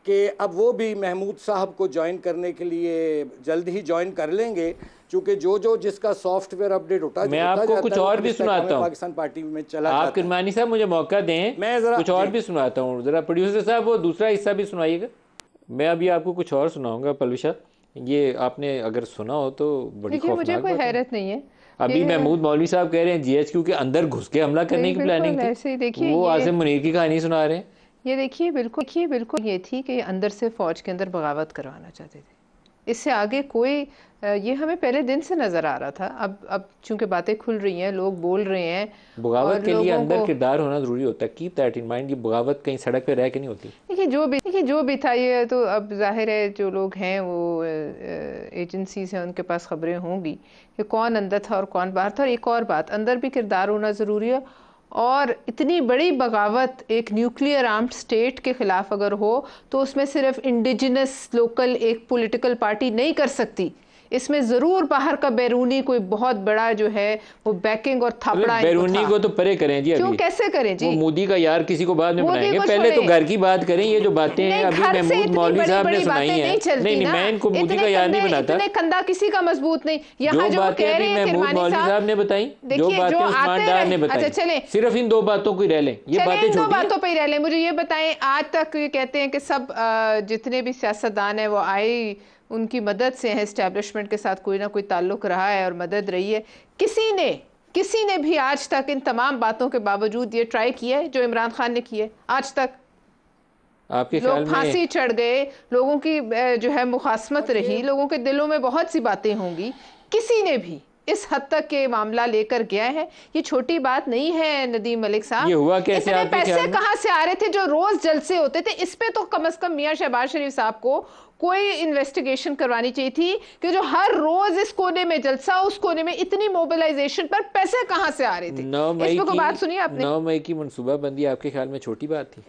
कि अब वो भी महमूद साहब को ज्वाइन करने के लिए जल्द ही ज्वाइन कर लेंगे, क्योंकि जो जिसका सॉफ्टवेयर अपडेट होता मैं आपको कुछ और भी सुनाता हूँ, पाकिस्तान पार्टी में चला आप किरमानी साहब मुझे मौका दें, मैं जरा कुछ और भी सुनाता हूँ। जरा प्रोड्यूसर साहब वो दूसरा हिस्सा भी सुनाइएगा। मैं अभी आपको कुछ और सुनाऊंगा पलविशा, ये आपने अगर सुना हो तो बड़ी खौफनाक मुझे कोई बात है। हैरत नहीं है। अभी महमूद मौलवी साहब कह रहे हैं GHQ के अंदर घुस के हमला करने की प्लानिंग थी, वो आसिम मुनीर की कहानी सुना रहे हैं। ये देखिए बिल्कुल ये थी कि अंदर से फ़ौज के अंदर बगावत करवाना चाहते थे। इससे आगे कोई ये हमें पहले दिन से नज़र आ रहा था। अब चूंकि बातें खुल रही हैं, लोग बोल रहे हैं, बगावत के लिए अंदर किरदार होना ज़रूरी होता है। Keep that in mind. ये बगावत कहीं सड़क पे रह के नहीं होती। देखिए जो भी था, ये तो अब जाहिर है जो लोग हैं वो एजेंसी से उनके पास खबरें होंगी कि कौन अंदर था और कौन बाहर था। और एक और बात, अंदर भी किरदार होना ज़रूरी है। और इतनी बड़ी बगावत एक न्यूक्लियर आर्म्ड स्टेट के ख़िलाफ़ अगर हो तो उसमें सिर्फ इंडिजिनस लोकल एक पॉलिटिकल पार्टी नहीं कर सकती, इसमें ज़रूर बाहर का बैरूनी कोई बहुत बड़ा जो है वो बैकिंग और थापड़ा। बैरूनी को तो परे करें जी, क्यों कैसे करें जी? वो मोदी का यार किसी को बाद में बनाएंगे, पहले तो घर की बात करें। ये जो बातें हैं अभी महमूद मौलवी साहब ने सुनाई है, नहीं मैं इनको मोदी का यार नहीं बनाता। कंधा किसी का मजबूत नहीं। यहाँ जो कह रहे हैं महमूद मौलवी साहब ने बताई, जो बातें उस्मान डार ने बताई, चले सिर्फ इन 2 बातों को ही रह लें, ये बातें 2 बातों पे ही रह लें। मुझे ये बताएं, आज तक ये कहते हैं कि सब जितने भी सियासतदान हैं वो आए उनकी मदद से है, एस्टैब्लिशमेंट के साथ कोई ना कोई ताल्लुक रहा है और मदद रही है। किसी ने भी आज तक इन तमाम बातों के बावजूद ये ट्राई किया है जो इमरान खान ने किया है? आज तक आपके लोग फांसी चढ़ गए, लोगों की जो है मुखासमत रही, लोगों के दिलों में बहुत सी बातें होंगी। किसी ने भी इस हद तक के मामला लेकर गया है? ये छोटी बात नहीं है नदीम मलिक साहब। ये हुआ कैसे? इतने पैसे कहाँ से आ रहे थे जो रोज जलसे होते थे? इस पे तो कम से कम मियां शहबाज शरीफ साहब को कोई इन्वेस्टिगेशन करवानी चाहिए थी कि जो हर रोज इस कोने में जलसा, उस कोने में इतनी मोबिलाइजेशन पर पैसे कहाँ से आ रहे थे? 9 मई की बात सुनिए आपने। 9 मई की मनसूबाबंदी आपके ख्याल में छोटी बात थी?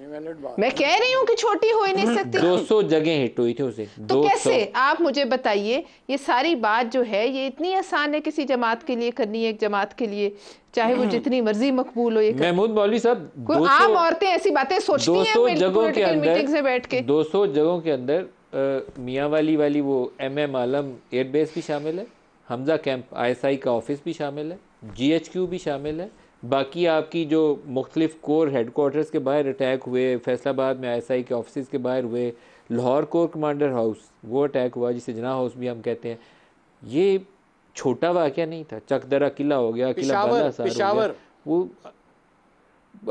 मैं कह रही हूँ कि छोटी हो ही नहीं सकती। 200 जगह हिट हुई थी उसे। तो कैसे? आप मुझे बताइए, ये सारी बात जो है ये इतनी आसान है किसी जमात के लिए करनी है? एक जमात के लिए चाहे वो जितनी मर्जी मकबूल हो। ये महमूद मौलवी साहब, आम औरतें ऐसी बातें सोचती हैं 200 जगहों के मीटिंग से बैठ के। 200 जगहों के अंदर मियाँ वाली वो MM आलम एयरबेस भी शामिल है, हमजा कैंप ISI का ऑफिस भी शामिल है, GHQ भी शामिल है। बाकी आपकी जो मुख्तलिफ कोर हेडक्वार्टर्स के बाहर अटैक हुए, फैसलाबाद में ISI के ऑफिस के बाहर हुए, लाहौर कोर कमांडर हाउस वो अटैक हुआ जिसे जना हाउस भी हम कहते हैं। ये छोटा वाक़या नहीं था। चकदरा किला हो गया, किला बालासार हो गया, वो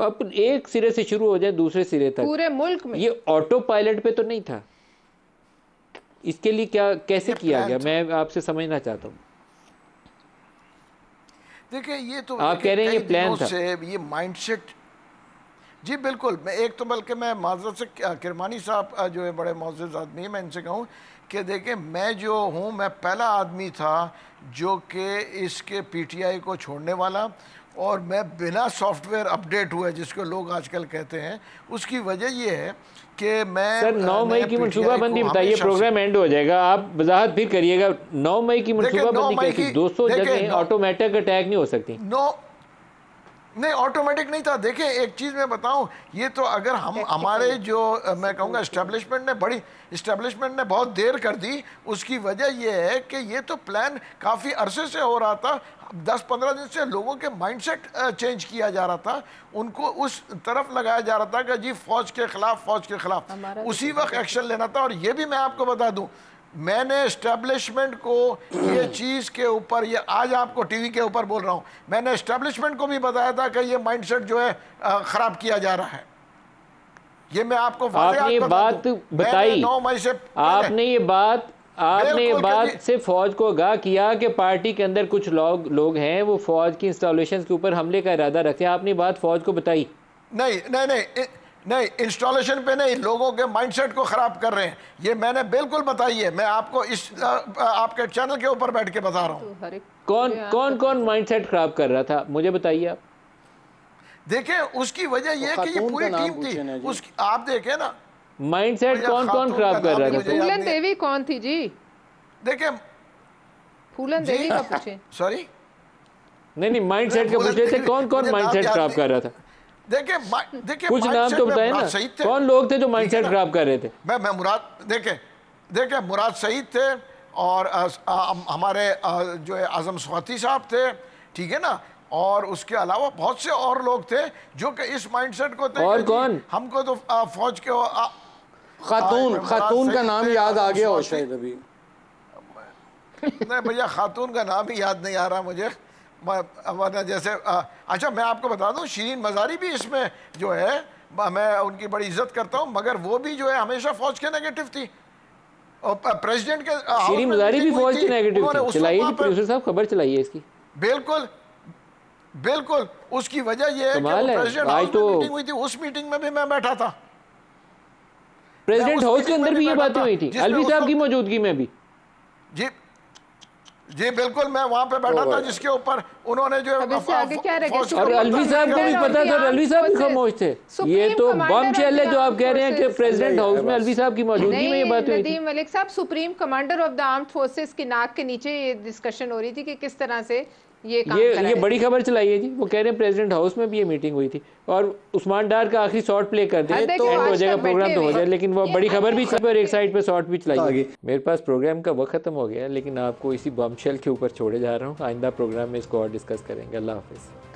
अब एक सिरे से शुरू हो जाए दूसरे सिरे तक पूरे मुल्क में। ये ऑटो पायलट पे तो नहीं था। इसके लिए क्या कैसे किया गया, मैं आपसे समझना चाहता हूँ। देखिए ये तो आप कह रहे हैं ये प्लान था, ये माइंडसेट। जी बिल्कुल। मैं एक तो बल्कि मैं माजरत से किरमानी साहब जो है बड़े मोअज़्ज़ज़ आदमी है, मैं इनसे कहूँ कि देखें मैं जो हूँ, मैं पहला आदमी था जो कि इसके PTI को छोड़ने वाला, और मैं बिना सॉफ्टवेयर अपडेट हुए जिसको लोग आजकल कहते हैं, उसकी वजह ये है कि मैं सर 9 मई की मनसूबाबंदी बताइए, प्रोग्राम एंड हो जाएगा, आप वजाहत फिर करिएगा। 9 मई की मनसूबाबंदी कैसी? 200 जगह ऑटोमेटिक अटैक नहीं हो सकती। नहीं, ऑटोमेटिक नहीं था। देखें एक चीज़ मैं बताऊं, ये तो अगर हम हमारे जो मैं कहूँगा इस्टेब्लिशमेंट ने बहुत देर कर दी, उसकी वजह ये है कि ये तो प्लान काफ़ी अरसे से हो रहा था। 10-15 दिन से लोगों के माइंडसेट चेंज किया जा रहा था, उनको उस तरफ लगाया जा रहा था कि जी फौज के खिलाफ उसी वक्त एक्शन लेना था। और ये भी मैं आपको बता दूं, मैंने एस्टेब्लिशमेंट को ये चीज़ के ऊपर, ये आज आपको टीवी के ऊपर बोल रहा हूँ, मैंने एस्टेब्लिशमेंट को भी बताया था कि ये माइंडसेट जो है ख़राब किया जा रहा है। ये मैं आपको आपने ये बात बताई, 9 मई से आपने ये बात से फौज को आगाह किया कि पार्टी के अंदर कुछ लोग हैं वो फौज की इंस्टॉलेशन के ऊपर हमले का इरादा रखते हैं। आपने बात फौज को बताई? नहीं, इंस्टॉलेशन पे नहीं, लोगों के माइंडसेट को खराब कर रहे हैं, ये मैंने बिल्कुल बताई है। मैं आपको इस आपके चैनल के ऊपर बैठ के बता रहा हूँ। कौन माइंडसेट खराब कर रहा था, मुझे बताइए आप। देखिए उसकी वजह यह कि ये पूरी टीम थी उसकी, आप देखें ना माइंडसेट कौन खराब कर रहा था। फूलन देवी कौन थी जी? देखिए फूलन देवी का पूछे। सॉरी नहीं माइंडसेट का पूछ रहे थे, कौन माइंडसेट खराब कर रहा था। देखिए कुछ नाम तो बताए ना, कौन लोग थे जो माइंडसेट खराब कर रहे थे। मैं मुराद, देखिए मुराद सईद थे और हमारे जो है आजम स्वाति साहब थे, ठीक है ना, और उसके अलावा बहुत से और लोग थे जो कि इस माइंडसेट को थे। और कौन? हमको तो फौज के खातून का नाम याद आ गया हो शायद अभी। नहीं भैया, खातून का नाम ही याद नहीं आ रहा मुझे, वरना जैसे अच्छा मैं आपको बता दूं, शिरीन मज़ारी भी इसमें जो है, मैं उनकी बड़ी इज्जत करता हूं, मगर वो भी जो है हमेशा फौज के नेगेटिव थी। और प्रेसिडेंट के शिरीन मज़ारी भी फौज की नेगेटिव थी। चलाइए जी प्रोड्यूसर साहब, खबर चलाइए इसकी। बिल्कुल उसकी वजह यह है कि प्रेसिडेंट हाउस में मीटिंग हुई थी, उस मीटिंग में भी मैं बैठा था। प्रेसिडेंट हाउस के अंदर भी ये बातें हुई थी, अलवी साहब की मौजूदगी में भी। जी बिल्कुल, मैं वहां पे बैठा था जिसके ऊपर उन्होंने जो और अलवी साहब को भी पता था, अलवी साहब भी खामोश थे। ये तो बमशेल है जो आप कह रहे हैं कि प्रेसिडेंट हाउस में अलवी साहब की मौजूदगी में ये बात हुई थी। नदीम मलिक साहब, supreme commander of the armed forces की नाक के नीचे ये डिस्कशन हो रही थी कि किस तरह से ये बड़ी खबर चलाई जी। वो कह रहे हैं प्रेसिडेंट हाउस में भी ये मीटिंग हुई थी और उस्मान डार का आखिरी शॉट प्ले कर दिया तो एंड हो जाएगा प्रोग्राम तो हो जाए, लेकिन वो बड़ी खबर भी पर एक साइड पे शॉट भी चलाई। मेरे पास प्रोग्राम का वक्त खत्म हो गया, लेकिन आपको इसी बमशेल के ऊपर छोड़े जा रहा हूँ। आइंदा प्रोग्राम में इसको और डिस्कस करेंगे। अल्लाह हाफिज़।